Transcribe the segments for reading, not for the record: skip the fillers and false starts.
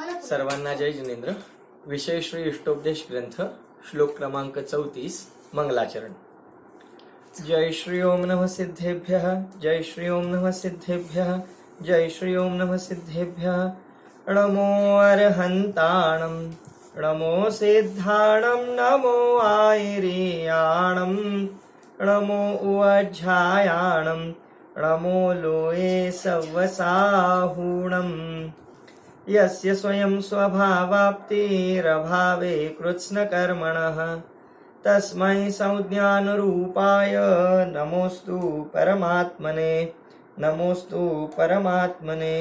सर्वांना जय जिनेंद्र. विषय श्री इष्टोपदेश ग्रंथ, श्लोक क्रमांक 34, मंगलाचरण. जय श्री ओम नमः सिद्धेभ्यः, जय श्री ओम नमः सिद्धेभ्यः, जय श्री ओम नमः सिद्धेभ्यः. नमो अर्हन्ताणं, नमो सिद्धाणं, नमो आयर्याणं, नमो उवज्झायाणं, नमो लोये सव्वसाहूणम्. यस्य स्वयं स्वभावाप्तिरभावे कृत्स्नकर्मणः तस्मै संज्ञानरूपाय नमोस्तु परमात्मने, नमोस्तु परमात्मने.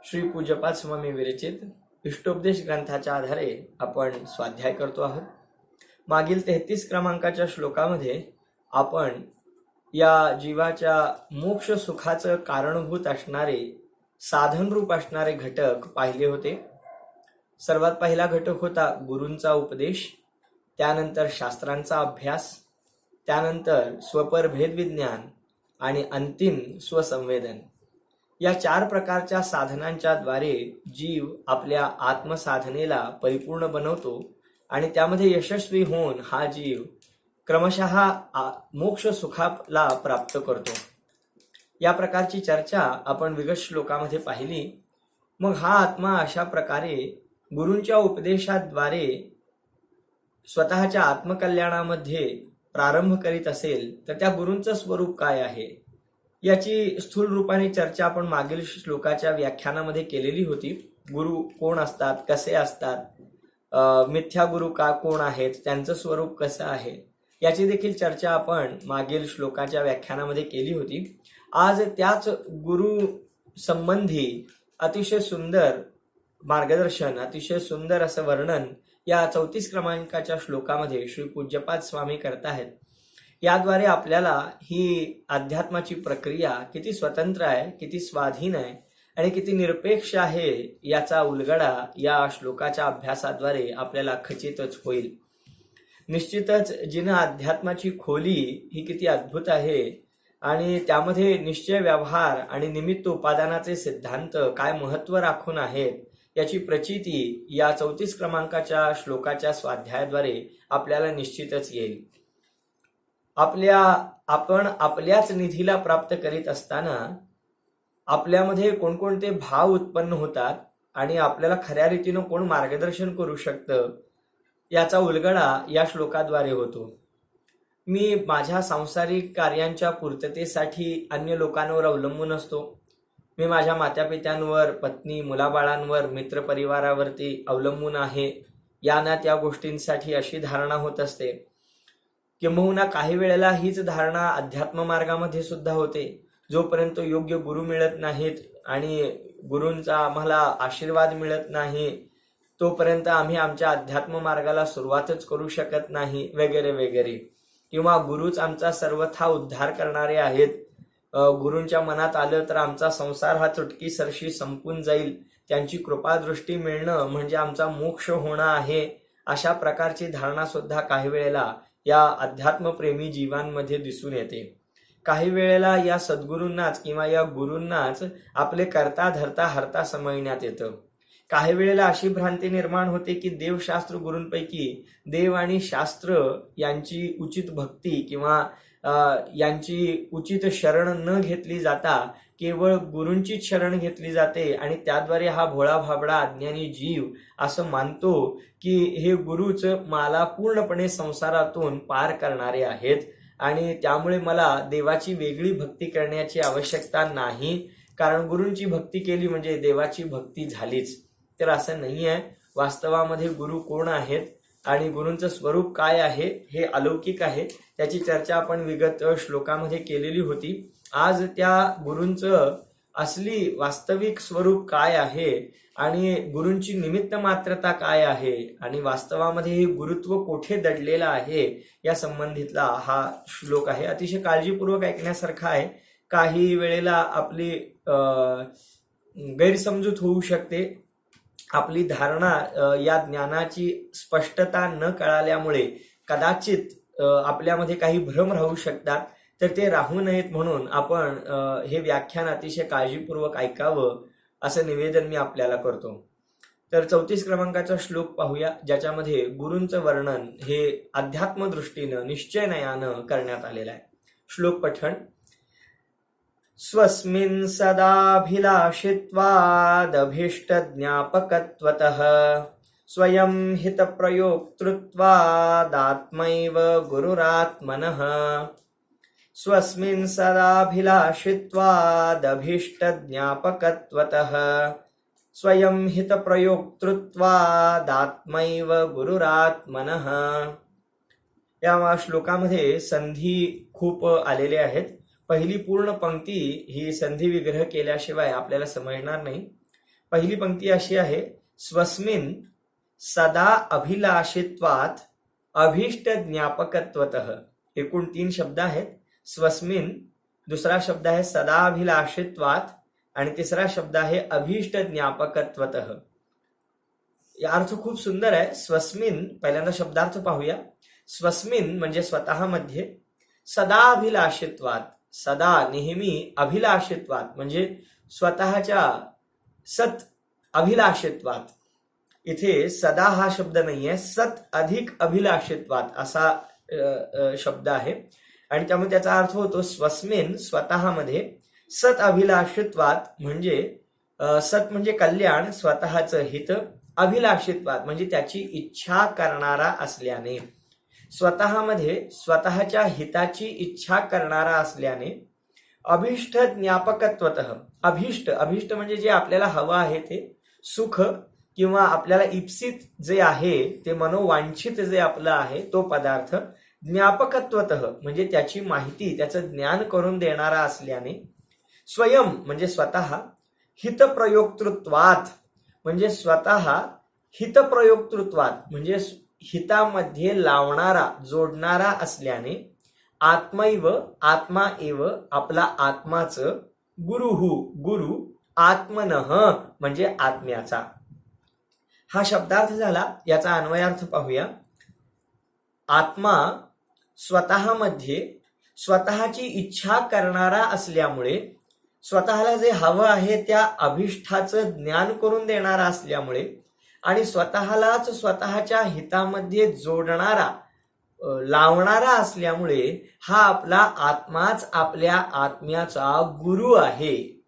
श्री पूज्यपाद स्वामी विरचित इष्टोपदेश ग्रंथाच्या आधारे आपण स्वाध्याय करतो आहोत. मागील 33 क्रमांकाच्या श्लोकामध्ये आपण या जीवाच्या मोक्ष सुखाचं कारणभूत असणारे, साधनरूप असणारे घटक पाहिले होते. सर्वात पहिला घटक होता गुरूंचा उपदेश, त्यानंतर शास्त्रांचा अभ्यास, त्यानंतर स्वपरभेद विज्ञान आणि अंतिम स्वसंवेदन. या 4 प्रकारच्या साधनांच्या द्वारे जीव आपल्या आत्मसाधनेला परिपूर्ण बनवतो आणि त्यामध्ये यशस्वी होऊन हा जीव क्रमशः मोक्ष सुखाला प्राप्त करतो. या प्रकारची चर्चा आपण विगत श्लोकामध्ये पाहिली. मग हा आत्मा अशा प्रकारे गुरूंच्या उपदेशाद्वारे स्वतःच्या आत्मकल्याणामध्ये प्रारंभ करीत असेल तर त्या गुरूंचं स्वरूप काय आहे याची स्थूल रूपाने चर्चा आपण मागील श्लोकाच्या व्याख्यानामध्ये केलेली होती. गुरु कोण असतात, कसे असतात, मिथ्या गुरु कोण आहेत, त्यांचं स्वरूप कसं आहे याची देखील चर्चा आपण मागील श्लोकाच्या व्याख्यानामध्ये केली होती. आज त्याच गुरु संबंधी अतिशय सुंदर मार्गदर्शन, अतिशय सुंदर असं वर्णन या 34 क्रमांकाच्या श्लोकामध्ये श्री पूज्यपाद स्वामी करताहेत. याद्वारे आपल्याला ही अध्यात्माची प्रक्रिया किती स्वतंत्र आहे, किती स्वाधीन आहे आणि किती निरपेक्ष आहे याचा उलगडा या श्लोकाच्या अभ्यासाद्वारे आपल्याला खचितच होईल. निश्चितच जिनं अध्यात्माची खोली ही किती अद्भुत आहे आणि त्यामध्ये निश्चय व्यवहार आणि निमित्त उपादानाचे सिद्धांत काय महत्त्व राखून आहेत याची प्रचिती या 34 क्रमांकाच्या श्लोकाच्या स्वाध्यायाद्वारे आपल्याला निश्चितच येईल. आपण आपल्याच निधीला प्राप्त करीत असताना आपल्यामध्ये कोणकोणते भाव उत्पन्न होतात आणि आपल्याला खऱ्या रीतीनं कोण मार्गदर्शन करू शकतं याचा उलगडा या श्लोकाद्वारे होतो. मी माझ्या सांसारिक कार्यांच्या पूर्ततेसाठी अन्य लोकांवर अवलंबून असतो. मी माझ्या मातापित्यांवर, पत्नी, मुलाबाळांवर, मित्रपरिवारावरती अवलंबून आहे. या ना त्या गोष्टींसाठी अशी धारणा होत असते. किंबहुना काही वेळेला हीच धारणा अध्यात्म मार्गामध्ये सुद्धा होते. जोपर्यंत योग्य गुरु मिळत नाहीत आणि गुरूंचा आम्हाला आशीर्वाद मिळत नाही तोपर्यंत आम्ही आमच्या अध्यात्म मार्गाला सुरुवातच करू शकत नाही वगैरे वगैरे. किंवा गुरुच आमचा सर्वथा उद्धार करणारे आहेत, गुरूंच्या मनात आलं तर आमचा संसार हा चुटकीसरशी संपून जाईल, त्यांची कृपादृष्टी मिळणं म्हणजे आमचा मोक्ष होणं आहे, अशा प्रकारची धारणा सुद्धा काही वेळेला या अध्यात्मप्रेमी जीवांमध्ये दिसून येते. काही वेळेला या सद्गुरूंनाच किंवा या गुरूंनाच आपले करता धरता हरता समजण्यात येतं. काही वेळेला अशी भ्रांती निर्माण होते की देवशास्त्र गुरूंपैकी देव आणि शास्त्र यांची उचित भक्ती किंवा यांची उचित शरण न घेतली जाता केवळ गुरूंचीच शरण घेतली जाते आणि त्याद्वारे हा भोळा भाबडा अज्ञानी जीव असं मानतो की हे गुरुच मला पूर्णपणे संसारातून पार करणारे आहेत आणि त्यामुळे मला देवाची वेगळी भक्ती करण्याची आवश्यकता नाही, कारण गुरूंची भक्ती केली म्हणजे देवाची भक्ती झालीच. तर असं नाही आहे. वास्तवामध्ये गुरु कोण आहेत आणि गुरूंचं स्वरूप काय आहे हे अलौकिक आहे. त्याची चर्चा आपण विगत श्लोकामध्ये केलेली होती. आज त्या गुरूंचं असली वास्तविक स्वरूप काय आहे आणि गुरूंची निमित्त मात्रता काय आहे आणि वास्तवामध्ये हे गुरुत्व कोठे दडलेलं आहे या संबंधितला हा श्लोक आहे. अतिशय काळजीपूर्वक ऐकण्यासारखा आहे. काही वेळेला आपली गैरसमजूत होऊ शकते. आपली धारणा या ज्ञानाची स्पष्टता न कळाल्यामुळे कदाचित आपल्यामध्ये काही भ्रम राहू शकतात, तर ते राहू नयेत म्हणून आपण हे व्याख्यान अतिशय काळजीपूर्वक ऐकावं असं निवेदन मी आपल्याला करतो. तर 34 क्रमांकाचा श्लोक पाहूया, ज्याच्यामध्ये गुरूंचं वर्णन हे अध्यात्म दृष्टीनं निश्चयनयानं करण्यात आलेलं आहे. श्लोक पठण. स्वस्मिन् सदाभिलाषित्वादभीष्ट ज्ञापकत्वतः स्वयं हितप्रयोक्तृत्वादात्मैव गुरुरात्मनः. स्वस्मिन् सदाभिलाषित्वादभीष्ट ज्ञापकत्वतः स्वयं हितप्रयोक्तृत्वादात्मैव गुरुरात्मनः. या श्लोकामध्ये संधी खूप आलेले आहेत. पहिली पूर्ण पंक्ती ही संधी विग्रह केल्याशिवाय आपल्याला समजणार नाही. पहिली पंक्ती अशी आहे, स्वस्मिन सदा अभिलाषित्वात अभीष्ट ज्ञापकत्वतः. एकूण 3 शब्द आहेत. स्वस्मिन, दुसरा शब्द आहे सदा अभिलाषित्वात, आणि तिसरा शब्द आहे अभीष्ट ज्ञापकत्वतः. या अर्थ खूप सुंदर आहे. स्वस्मिन, पहिल्यांदा शब्दार्थ पाहूया. स्वस्मिन म्हणजे स्वतःमध्ये, सदा अभिलाषित्वात, सदा नेहमी, अभिलाषित्वात म्हणजे स्वतःच्या सत अभिलाषित्वात. इथे सदा हा शब्द नाहीये, सत अधिक अभिलाषित्वात असा शब्द आहे, आणि त्यामुळे त्याचा अर्थ होतो स्वस्मिन स्वतःमध्ये, सत अभिलाषित्वात म्हणजे सत म्हणजे कल्याण, स्वतःचं हित, अभिलाषित्वात म्हणजे त्याची इच्छा करणारा असल्याने, स्वतःमध्ये स्वतःच्या हिताची इच्छा करणारा असल्याने, अभीष्ट ज्ञापकत्वतः. अभीष्ट, अभीष्ट म्हणजे जे आपल्याला हवं आहे ते सुख किंवा आपल्याला इप्सित जे आहे ते मनोवांछित जे आपलं आहे तो पदार्थ, ज्ञापकत्वतः म्हणजे त्याची माहिती, त्याचं ज्ञान करून देणारा असल्याने, स्वयं म्हणजे स्वतः, हितप्रयोक्तृत्वात म्हणजे स्वतः हितप्रयोक्तृत्वात म्हणजे हितामध्ये लावणारा, जोडणारा असल्याने, आत्मैव आत्मा एव आपला आत्माच, गुरुहु गुरु, आत्मनः म्हणजे आत्म्याचा. हा शब्दार्थ झाला. याचा अन्वयार्थ पाहूया. आत्मा स्वतःमध्ये स्वतःची इच्छा करणारा असल्यामुळे, स्वतःला जे हवं आहे त्या अभिष्ठाचं ज्ञान करून देणारा असल्यामुळे, आणि स्वतःलाच स्वतःच्या हितामध्ये जोडणारा, लावणारा असल्यामुळे हा आपला आत्माच आपल्या आत्म्याचा गुरु आहे,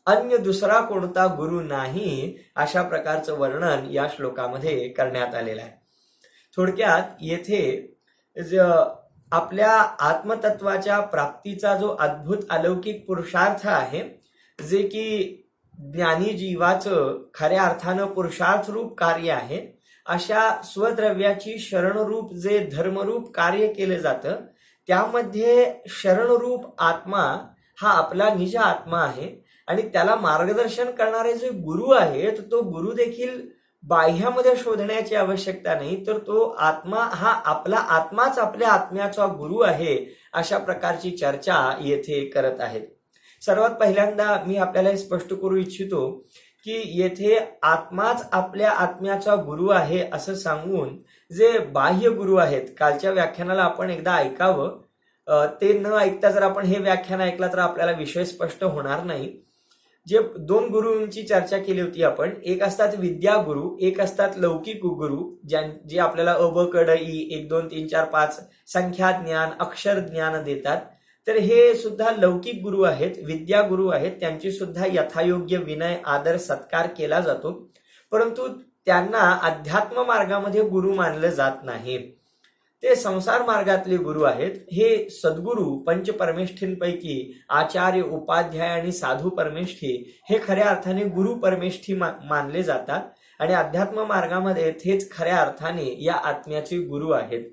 अन्य दुसरा कोणता गुरु नाही, अशा प्रकारचं वर्णन या श्लोकामध्ये करण्यात आलेलं आहे. थोडक्यात येथे आपल्या आत्मतत्वाच्या प्राप्तीचा जो अद्भुत अलौकिक पुरुषार्थ आहे, जे की ज्ञानी जीवाचं खऱ्या अर्थानं पुरुषार्थ रूप कार्य आहे, अशा स्वद्रव्याची शरणरूप जे धर्मरूप कार्य केलं जातं, त्यामध्ये शरणरूप आत्मा हा आपला निज आत्मा आहे, आणि त्याला मार्गदर्शन करणारे जे गुरु आहेत, तो गुरु देखील बाह्यामध्ये शोधण्याची आवश्यकता नाही, तर तो आत्मा हा आपला आत्माच आपल्या आत्म्याचा गुरु आहे, अशा प्रकारची चर्चा येथे करत आहेत. सर्वात पहिल्यांदा मी आपल्याला हे स्पष्ट करू इच्छितो की येथे आत्माच आपल्या आत्म्याचा गुरु आहे असं सांगून जे बाह्य गुरु आहेत, कालच्या व्याख्यानाला आपण एकदा ऐकावं. ते न ऐकता जर आपण हे व्याख्यान ऐकला तर आपल्याला विषय स्पष्ट होणार नाही. जे 2 गुरूंची चर्चा केली होती आपण, एक असतात विद्या गुरु, एक असतात लौकिक गुरु, जे आपल्याला अ ब क ड इ 1 2 3 4 5 संख्या ज्ञान, अक्षर ज्ञान देतात. तर हे सुद्धा लौकिक गुरु आहेत, विद्या गुरु आहेत. त्यांची सुद्धा यथायोग्य विनय, आदर, सत्कार केला जातो, परंतु त्यांना अध्यात्म मार्गामध्ये गुरु मानलं जात नाही. ते संसार मार्गातले गुरु आहेत. हे सद्गुरु पंचपरमेष्ठींपैकी आचार्य, उपाध्याय आणि साधू परमेष्ठी हे खऱ्या अर्थाने गुरु परमेष्ठी मानले जातात, आणि अध्यात्म मार्गामध्ये तेच खऱ्या अर्थाने या आत्म्याचे गुरु आहेत.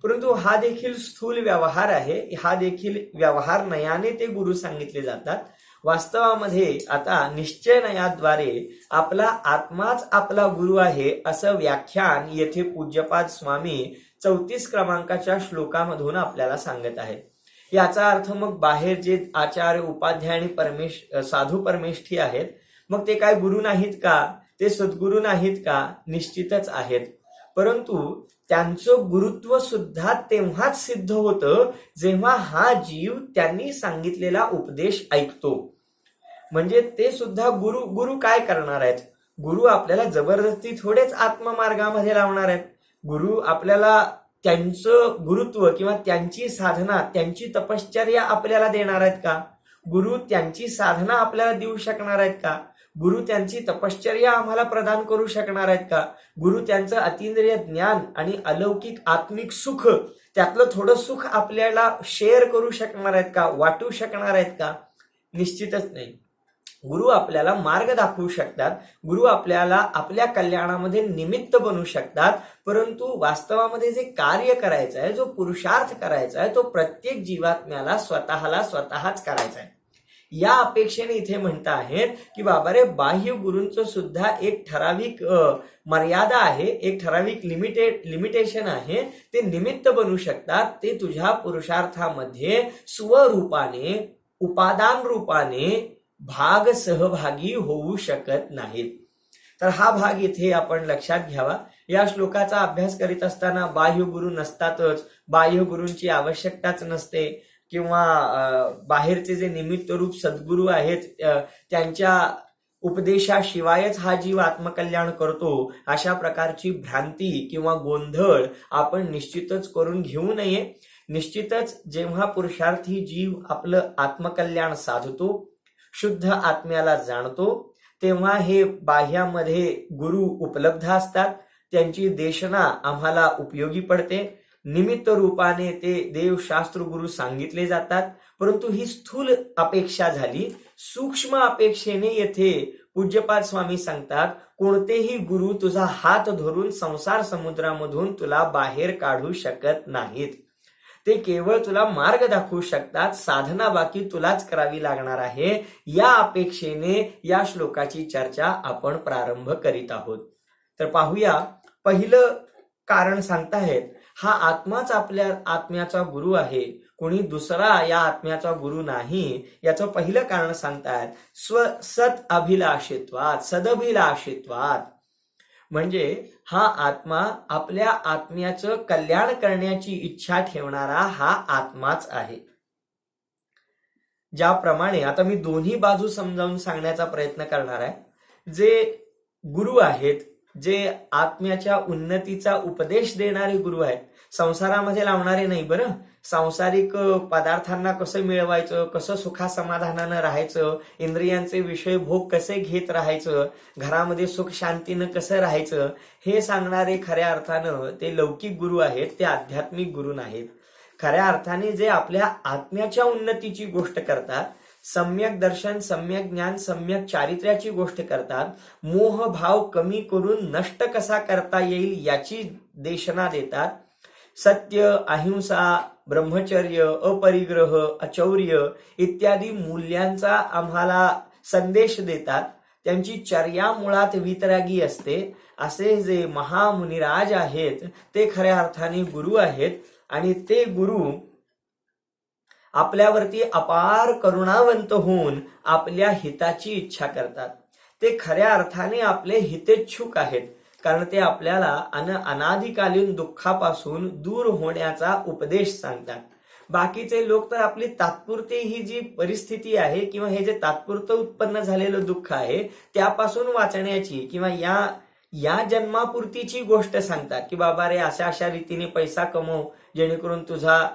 परंतु हा देखील स्थूल व्यवहार आहे, हा देखील व्यवहार नयाने ते गुरु सांगितले जातात. वास्तवामध्ये आता निश्चय नयाद्वारे आपला आत्माच आपला गुरु आहे असं व्याख्यान येथे पूज्यपाद स्वामी 34 क्रमांकाच्या श्लोकामधून आपल्याला सांगत आहेत. याचा अर्थ मग बाहेर जे आचार्य, उपाध्याय आणि साधू परमेष्ठी आहेत, मग ते काय गुरु नाहीत का? ते सद्गुरु नाहीत का? निश्चितच आहेत. परंतु त्यांचं गुरुत्व सुद्धा तेव्हाच सिद्ध होतं जेव्हा हा जीव त्यांनी सांगितलेला उपदेश ऐकतो. म्हणजे ते सुद्धा गुरु काय करणार आहेत? गुरु आपल्याला जबरदस्ती थोडेच आत्ममार्गामध्ये लावणार आहेत. गुरु आपल्याला त्यांचं गुरुत्व किंवा त्यांची साधना, त्यांची तपश्चर्या आपल्याला देणार आहेत का? गुरु त्यांची साधना आपल्याला देऊ शकणार आहेत का? गुरु त्यांची तपश्चर्या आम्हाला प्रदान करू शकणार आहेत का? गुरु त्यांचं अतींद्रिय ज्ञान आणि अलौकिक आत्मिक सुख, त्यातलं थोडं सुख आपल्याला शेअर करू शकणार आहेत का? वाटू शकणार आहेत का? निश्चितच नाही. गुरु आपल्याला मार्ग दाखवू शकतात, गुरु आपल्याला आपल्या कल्याणामध्ये निमित्त बनू शकतात, परंतु वास्तवामध्ये जे कार्य करायचं आहे, जो पुरुषार्थ करायचा आहे, तो प्रत्येक जीवात्म्याला स्वतःच करायचा आहे. या अपेक्षेने इथे म्हणता आहेत की बाबा रे, बाह्य गुरूंचं सुद्धा एक ठराविक मर्यादा आहे, एक ठराविक लिमिटेशन आहे. ते निमित्त बनू शकतात. ते तुझ्या पुरुषार्थामध्ये स्वरूपाने, उपादान रूपाने भाग सहभागी होऊ शकत नाहीत. तर हा भाग इथे आपण लक्षात घ्यावा. या श्लोकाचा अभ्यास करीत असताना बाह्य गुरु नसतातच, बाह्य गुरूंची आवश्यकताच नसते, किंवा बाहेरचे जे निमित्त रूप सद्गुरू आहेत त्यांच्या उपदेशाशिवायच हा जीव आत्मकल्याण करतो, अशा प्रकारची भ्रांती किंवा गोंधळ आपण निश्चितच करून घेऊ नये. निश्चितच जेव्हा पुरुषार्थी जीव आपलं आत्मकल्याण साधतो, शुद्ध आत्म्याला जाणतो, तेव्हा हे बाह्यामध्ये गुरु उपलब्ध असतात. त्यांची देशना आम्हाला उपयोगी पडते. निमित्त रूपाने ते देव शास्त्र गुरु सांगितले जातात. परंतु ही स्थूल अपेक्षा झाली. सूक्ष्म अपेक्षेने येथे पूज्यपाद स्वामी सांगतात, कोणतेही गुरु तुझा हात धरून संसार समुद्रामधून तुला बाहेर काढू शकत नाहीत. ते केवळ तुला मार्ग दाखवू शकतात. साधना बाकी तुलाच करावी लागणार आहे. या अपेक्षेने या श्लोकाची चर्चा आपण प्रारंभ करीत आहोत. तर पाहूया, पहिलं कारण सांगताहेत, हा आत्माच आपल्या आत्म्याचा गुरु आहे, कोणी दुसरा या आत्म्याचा गुरु नाही. याचं पहिलं कारण सांगतायत, सत अभिलाषित्वात, सदभिलाषित्वात. म्हणजे हा आत्मा आपल्या आत्म्याचं कल्याण करण्याची इच्छा ठेवणारा हा आत्माच आहे. ज्याप्रमाणे आता मी दोन्ही बाजू समजावून सांगण्याचा प्रयत्न करणार आहे. जे गुरु आहेत, जे आत्म्याच्या उन्नतीचा उपदेश देणारे गुरु आहेत, संसारामध्ये लावणारे नाही बरं. सांसारिक पदार्थांना कसं मिळवायचं, कसं सुखासमाधानानं राहायचं, इंद्रियांचे विषय भोग कसे घेत राहायचं, घरामध्ये सुख शांतीनं कसं राहायचं, हे सांगणारे खऱ्या अर्थानं ते लौकिक गुरु आहेत, ते आध्यात्मिक गुरु नाहीत. खऱ्या अर्थाने जे आपल्या आत्म्याच्या उन्नतीची गोष्ट करतात, सम्यक दर्शन, सम्यक ज्ञान, सम्यक चारित्र्याची गोष्ट करतात, मोह भाव कमी करून नष्ट कसा करता येईल याची देशना देतात, सत्य, अहिंसा, ब्रह्मचर्य, अपरिग्रह, अचौर्य इत्यादी मूल्यांचा आम्हाला संदेश देतात. त्यांची चर्या मुळात वितरागी असते. असे जे महामुनिराज आहेत ते खऱ्या अर्थाने गुरु आहेत. आणि ते गुरु आपल्यावरती अपार करुणावंत होऊन आपल्या हिताची इच्छा करतात. ते खऱ्या अर्थाने आपले हितेच्छुक आहेत, कारण ते आपल्याला अनादिकालीन दुःखापासून दूर होण्याचा उपदेश सांगतात. बाकीचे लोक तर आपली तात्पुरती ही जी परिस्थिती आहे किंवा हे जे तात्पुरतं उत्पन्न झालेलं दुःख आहे त्यापासून वाचण्याची किंवा या जन्मापुरतीची गोष्ट सांगतात की बाबा रे, अशा अशा रीतीने पैसा कमव जेणेकरून तुझा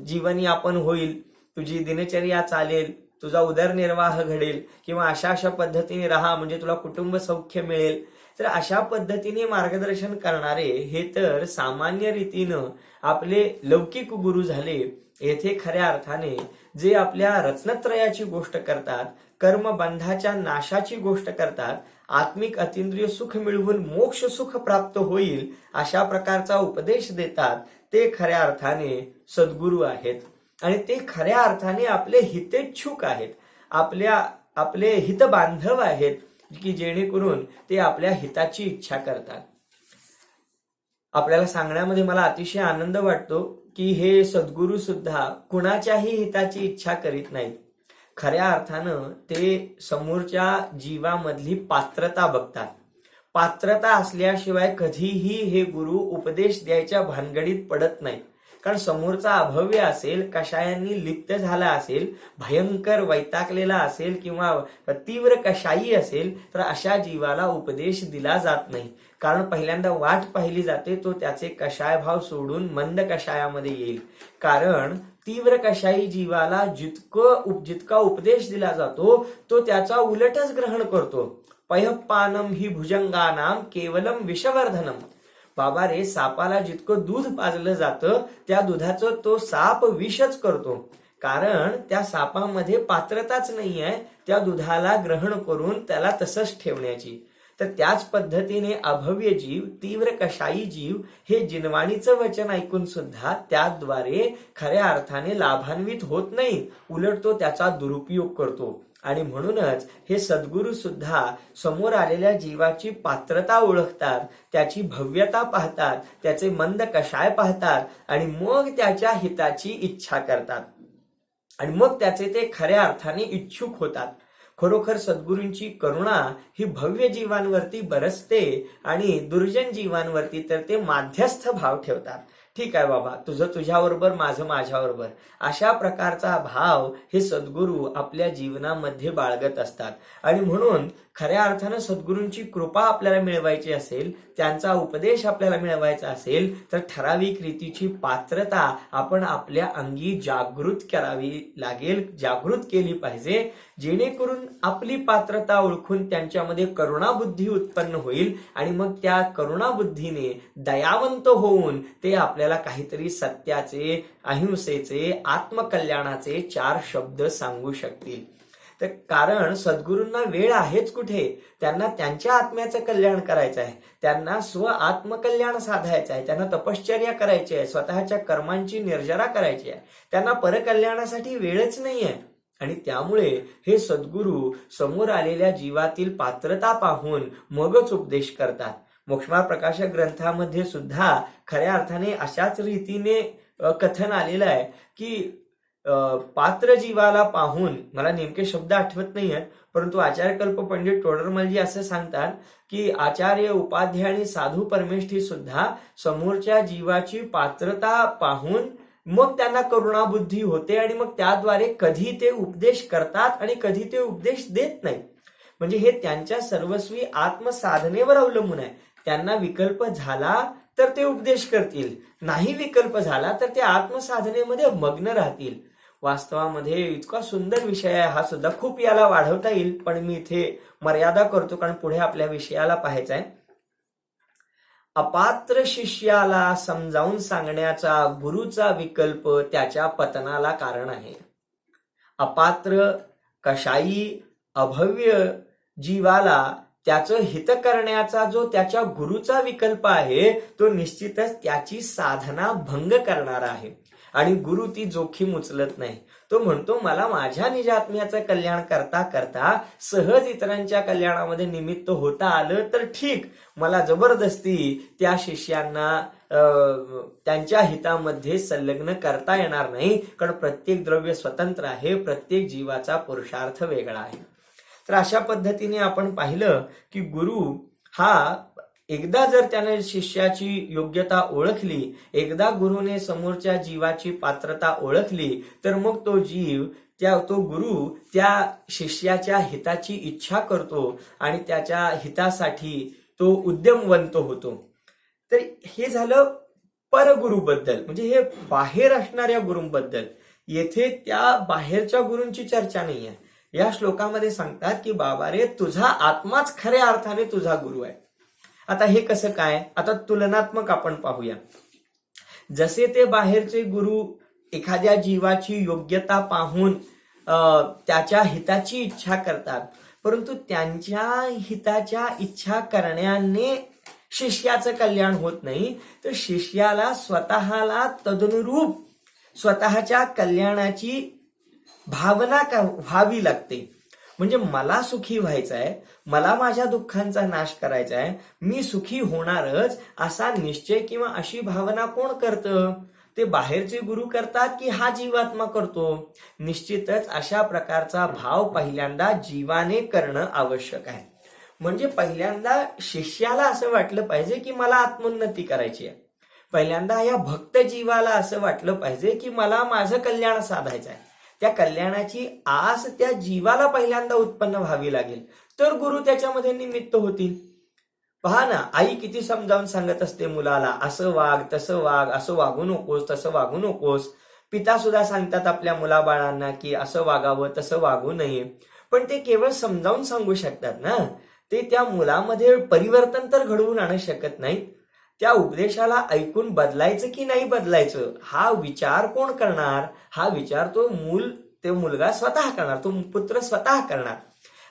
जीवनयापन होईल, तुझी दिनचर्या चालेल, तुझा उदरनिर्वाह घडेल, किंवा अशा अशा पद्धतीने राहा म्हणजे तुला कुटुंब सौख्य मिळेल. तर अशा पद्धतीने मार्गदर्शन करणारे हे तर सामान्य रीतीनं आपले लौकिक गुरु झाले. येथे खऱ्या अर्थाने जे आपल्या रत्नत्रयाची गोष्ट करतात, कर्मबंधाच्या नाशाची गोष्ट करतात, आत्मिक अतींद्रिय सुख मिळवून मोक्ष सुख प्राप्त होईल अशा प्रकारचा उपदेश देतात, ते खऱ्या अर्थाने सद्गुरू आहेत. आणि ते खऱ्या अर्थाने आपले हितेच्छुक आहेत, आपले हित बांधव आहेत, की जेणेकरून ते आपल्या हिताची इच्छा करतात. आपल्याला सांगण्यामध्ये मला अतिशय आनंद वाटतो की हे सद्गुरू सुद्धा कुणाच्याही हिताची इच्छा करीत नाहीत. खऱ्या अर्थानं ते समोरच्या जीवामधली पात्रता बघतात. पात्रता असल्याशिवाय कधीही हे गुरु उपदेश द्यायच्या भानगडीत पडत नाही. कारण समोरचा अभव्य असेल, कषायांनी लिप्त झाला असेल, भयंकर वैतागलेला असेल किंवा तीव्र कषायी असेल, तर अशा जीवाला उपदेश दिला जात नाही. कारण पहिल्यांदा वाट पाहिली जाते, तो त्याचे कषाय भाव सोडून मंद कषायामध्ये येईल. कारण तीव्र कषायी जीवाला जितका उपदेश दिला जातो तो त्याचा उलटच ग्रहण करतो. पयःपानम ही भुजंगानाम केवलम विषवर्धनम. बाबा रे, सापाला जितकं दूध पाजलं जातं त्या दुधाचं तो साप विषच करतो. कारण त्या सापामध्ये पात्रताच नाहीये त्या दुधाला ग्रहण करून त्याला तसंच ठेवण्याची. तर त्याच पद्धतीने अभव्य जीव, तीव्र कषायी जीव हे जिनवाणीचं वचन ऐकून सुद्धा त्याद्वारे खऱ्या अर्थाने लाभान्वित होत नाही, उलट तो त्याचा दुरुपयोग करतो. आणि म्हणूनच हे सद्गुरू सुद्धा समोर आलेल्या जीवाची पात्रता ओळखतात, त्याची भव्यता पाहतात, त्याचे मंद कषाय पाहतात आणि मग त्याच्या हिताची इच्छा करतात आणि मग त्याचे ते खऱ्या अर्थाने इच्छुक होतात. खरोखर सद्गुरूंची करुणा ही भव्य जीवांवरती बरसते आणि दुर्जन जीवांवरती तर ते माध्यस्थ भाव ठेवतात. ठीक आहे बाबा, तुझं तुझ्याबरोबर, माझं माझ्याबरोबर, अशा प्रकारचा भाव हे सद्गुरू आपल्या जीवनामध्ये बाळगत असतात. आणि म्हणून खऱ्या अर्थानं सद्गुरूंची कृपा आपल्याला मिळवायची असेल, त्यांचा उपदेश आपल्याला मिळवायचा असेल, तर ठराविक रीतीची पात्रता आपण आपल्या अंगी जागृत करावी लागेल, जागृत केली पाहिजे, जेणेकरून आपली पात्रता ओळखून त्यांच्यामध्ये करुणाबुद्धी उत्पन्न होईल आणि मग त्या करुणाबुद्धीने दयावंत होऊन ते आपल्याला काहीतरी सत्याचे, अहिंसेचे, आत्मकल्याणाचे 4 शब्द सांगू शकतील. तर कारण सद्गुरूंना वेळ आहेच कुठे, त्यांना त्यांच्या आत्म्याचं कल्याण करायचं आहे, त्यांना स्व आत्मकल्याण साधायचं आहे, त्यांना तपश्चर्या करायची आहे, स्वतःच्या कर्मांची निर्जरा करायची आहे, त्यांना परकल्याणासाठी वेळच नाहीये. आणि त्यामुळे हे सद्गुरू समोर आलेल्या जीवातील पात्रता पाहून मगच उपदेश करतात. मोक्षमार्ग प्रकाशक ग्रंथामध्ये सुद्धा खऱ्या अर्थाने अशाच रीतीने कथन आलेलं आहे की पात्र जीवाला पाहून, मला नेमके शब्द आठवत नाही आहेत, परंतु आचार्य कल्प पंडित टोडरमलजी असं सांगतात की आचार्य, उपाध्याय आणि साधू परमेष्ठी सुद्धा समोरच्या जीवाची पात्रता पाहून मग त्यांना करुणाबुद्धी होते आणि मग त्याद्वारे कधी ते उपदेश करतात आणि कधी ते उपदेश देत नाही. म्हणजे हे त्यांच्या सर्वस्वी आत्मसाधनेवर अवलंबून आहे. त्यांना विकल्प झाला तर ते उपदेश करतील, नाही विकल्प झाला तर ते आत्मसाधनेमध्ये मग्न राहतील. वास्तवामध्ये इतका सुंदर विषय आहे हा सुद्धा, खूप याला वाढवता येईल, पण मी इथे मर्यादा करतो कारण पुढे आपल्या विषयाला पाहायचं आहे. अपात्र शिष्याला समजावून सांगण्याचा गुरुचा विकल्प त्याच्या पतनाला कारण आहे. अपात्र, कषायी, अभव्य जीवाला त्याचं हित करण्याचा जो त्याच्या गुरुचा विकल्प आहे तो निश्चितच त्याची साधना भंग करणारा आहे. आणि गुरु ती जोखीम उचलत नाही. तो म्हणतो मला माझ्या निजात्म्याचं कल्याण करता करता सहज इतरांच्या कल्याणामध्ये निमित्त होता आलं तर ठीक, मला जबरदस्ती त्या शिष्यांना त्यांच्या हितामध्ये संलग्न करता येणार नाही. कारण प्रत्येक द्रव्य स्वतंत्र आहे, प्रत्येक जीवाचा पुरुषार्थ वेगळा आहे. तर अशा पद्धतीने आपण पाहिलं की गुरु हा एकदा जर त्याने शिष्याची योग्यता ओळखली, एकदा गुरुने समोरच्या जीवाची पात्रता ओळखली, तर मग तो जीव, तो गुरु त्या शिष्याच्या हिताची इच्छा करतो आणि त्याच्या हितासाठी तो उद्यमवंत होतो. तर हे झालं परगुरूबद्दल, म्हणजे हे बाहेर असणाऱ्या गुरूंबद्दल. येथे त्या बाहेरच्या गुरूंची चर्चा नाही आहे. या श्लोकामध्ये सांगतात की बाबा रे, तुझा आत्माच खऱ्या अर्थाने तुझा गुरु आहे. आता हे कसं काय, आता तुलनात्मक आपण पाहूया. जसे ते बाहेरचे गुरु एखाद्या जीवाची योग्यता पाहून त्याच्या हिताची इच्छा करतात, परंतु त्यांच्या हिताच्या इच्छा करण्याने शिष्याचं कल्याण होत नाही, तर शिष्याला स्वतःला तदनुरूप स्वतःच्या कल्याणाची भावना व्हावी लागते. म्हणजे मला सुखी व्हायचं आहे, मला माझ्या दुःखांचा नाश करायचा आहे, मी सुखी होणारच असा निश्चय किंवा अशी भावना कोण करतं? ते बाहेरचे गुरु करतात की हा जीवात्मा करतो? निश्चितच अशा प्रकारचा भाव पहिल्यांदा जीवाने करणं आवश्यक आहे. म्हणजे पहिल्यांदा शिष्याला असं वाटलं पाहिजे की मला आत्मोन्नती करायची आहे. पहिल्यांदा या भक्त जीवाला असं वाटलं पाहिजे की मला माझं कल्याण साधायचं आहे. त्या कल्याणाची आस त्या जीवाला पहिल्यांदा उत्पन्न व्हावी लागेल, तर गुरु त्याच्यामध्ये निमित्त होतील. पहा ना, आई किती समजावून सांगत असते मुलाला, असं वाग, तसं वाग, असं वागू नकोस, तसं वागू नकोस. पिता सुद्धा सांगतात आपल्या मुलाबाळांना की असं वागावं, तसं वागू नये. पण ते केवळ समजावून सांगू शकतात ना, ते त्या मुलामध्ये परिवर्तन तर घडवून आणू शकत नाहीत. त्या उपदेशाला ऐकून बदलायचं की नाही बदलायचं हा विचार कोण करणार? हा विचार ते मुलगा स्वतः करणार, तो पुत्र स्वतः करणार.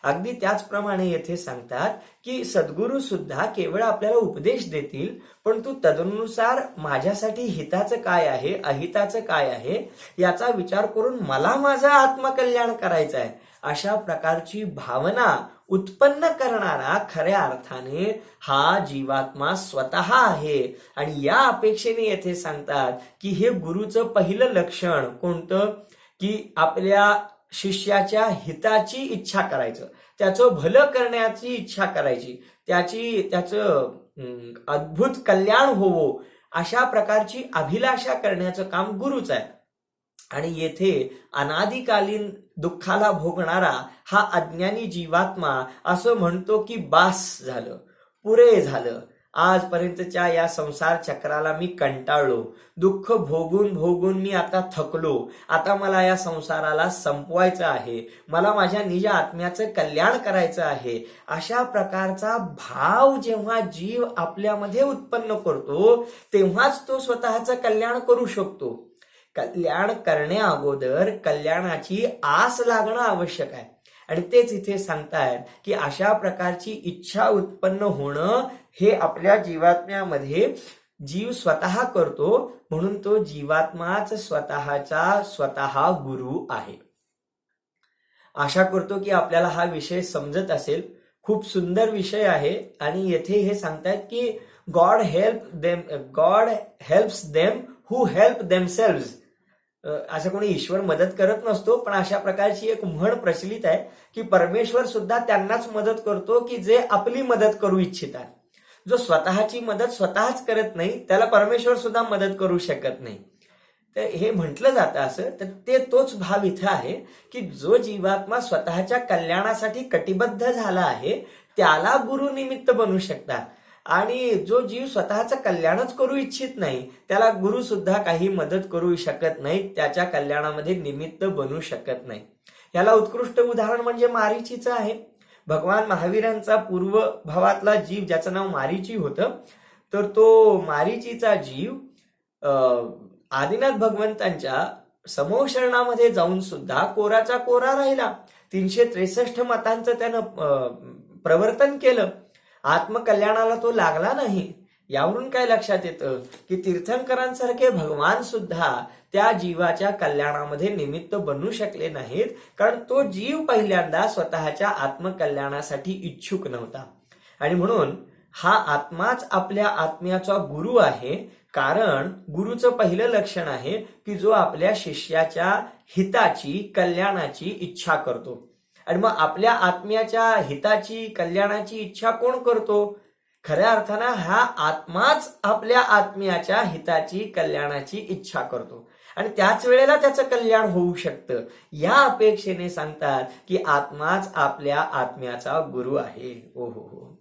अगदी त्याचप्रमाणे येथे सांगतात की सद्गुरू सुद्धा केवळ आपल्याला उपदेश देतील, परंतु तदनुसार माझ्यासाठी हिताचं काय आहे, अहिताचं काय आहे याचा विचार करून मला माझं आत्मकल्याण करायचं आहे, अशा प्रकारची भावना उत्पन्न करणारा खऱ्या अर्थाने हा जीवात्मा स्वतः आहे. आणि या अपेक्षेने येथे सांगतात की हे गुरुचं पहिलं लक्षण कोणतं, की आपल्या शिष्याच्या हिताची इच्छा करायचं, त्याचं भलं करण्याची इच्छा करायची, त्याचं अद्भुत कल्याण होवो अशा प्रकारची अभिलाषा करण्याचं काम गुरुच आहे. आणि येथे अनादिकालीन दुःखाला भोगणारा हा अज्ञानी जीवात्मा असं म्हणतो की बास झालं, पुरे झालं, आजपर्यंतच्या या संसार चक्राला मी कंटाळलो, दुःख भोगून भोगून मी आता थकलो, आता मला या संसाराला संपवायचं आहे, मला माझ्या निज आत्म्याचं कल्याण करायचं आहे. अशा प्रकारचा भाव जेव्हा जीव आपल्यामध्ये उत्पन्न करतो तेव्हाच तो स्वतःचं कल्याण करू शकतो. कल्याण करण्या अगोदर कल्याणाची आस लागणं आवश्यक आहे. आणि तेच इथे सांगतायत की अशा प्रकारची इच्छा उत्पन्न होणं हे आपल्या जीवात्म्यामध्ये जीव स्वतः करतो, म्हणून तो जीवात्माच स्वतः गुरु आहे. आशा करतो की आपल्याला हा विषय समजत असेल. खूप सुंदर विषय आहे. आणि येथे हे सांगतायत की God helps them who help themselves. असं कोणी ईश्वर मदत करत नसतो, पण अशा प्रकारची एक म्हण प्रचलित आहे की परमेश्वर सुद्धा त्यांनाच मदत करतो की जे आपली मदत करू इच्छितात. जो स्वतःची मदत स्वतःच करत नाही त्याला परमेश्वर सुद्धा मदत करू शकत नाही. तर हे म्हटलं जातं असं, तर तोच भाव इथं आहे की जो जीवात्मा स्वतःच्या कल्याणासाठी कटिबद्ध झाला आहे त्याला गुरु निमित्त बनू शकतात. आणि जो जीव स्वतःचं कल्याणच करू इच्छित नाही त्याला गुरु सुद्धा काही मदत करू शकत नाही, त्याच्या कल्याणामध्ये निमित्त बनू शकत नाही. याला उत्कृष्ट उदाहरण म्हणजे मारीचीचं आहे. भगवान महावीरांचा पूर्व भावातला जीव ज्याचं नाव मारीची होतं, तर तो मारीचीचा जीव आदिनाथ भगवंतांच्या समोशरणामध्ये जाऊन सुद्धा कोराचा कोरा राहिला. 363 मतांचं त्यानं प्रवर्तन केलं, आत्मकल्याणाला तो लागला नाही. यावरून काय लक्षात येतं की तीर्थंकरांसारखे भगवान सुद्धा त्या जीवाच्या कल्याणामध्ये निमित्त बनू शकले नाहीत, कारण तो जीव पहिल्यांदा स्वतःच्या आत्मकल्याणासाठी इच्छुक नव्हता. आणि म्हणून हा आत्माच आपल्या आत्म्याचा गुरु आहे, कारण गुरुचं पहिलं लक्षण आहे की जो आपल्या शिष्याच्या हिताची कल्याणाची इच्छा करतो. आणि मग आपल्या आत्म्याच्या हिताची कल्याणाची इच्छा कोण करतो? खऱ्या अर्थानं हा आत्माच आपल्या आत्म्याच्या हिताची कल्याणाची इच्छा करतो आणि त्याच वेळेला त्याचं कल्याण होऊ शकतं. या अपेक्षेने सांगतात की आत्माच आपल्या आत्म्याचा गुरु आहे. ओ हो,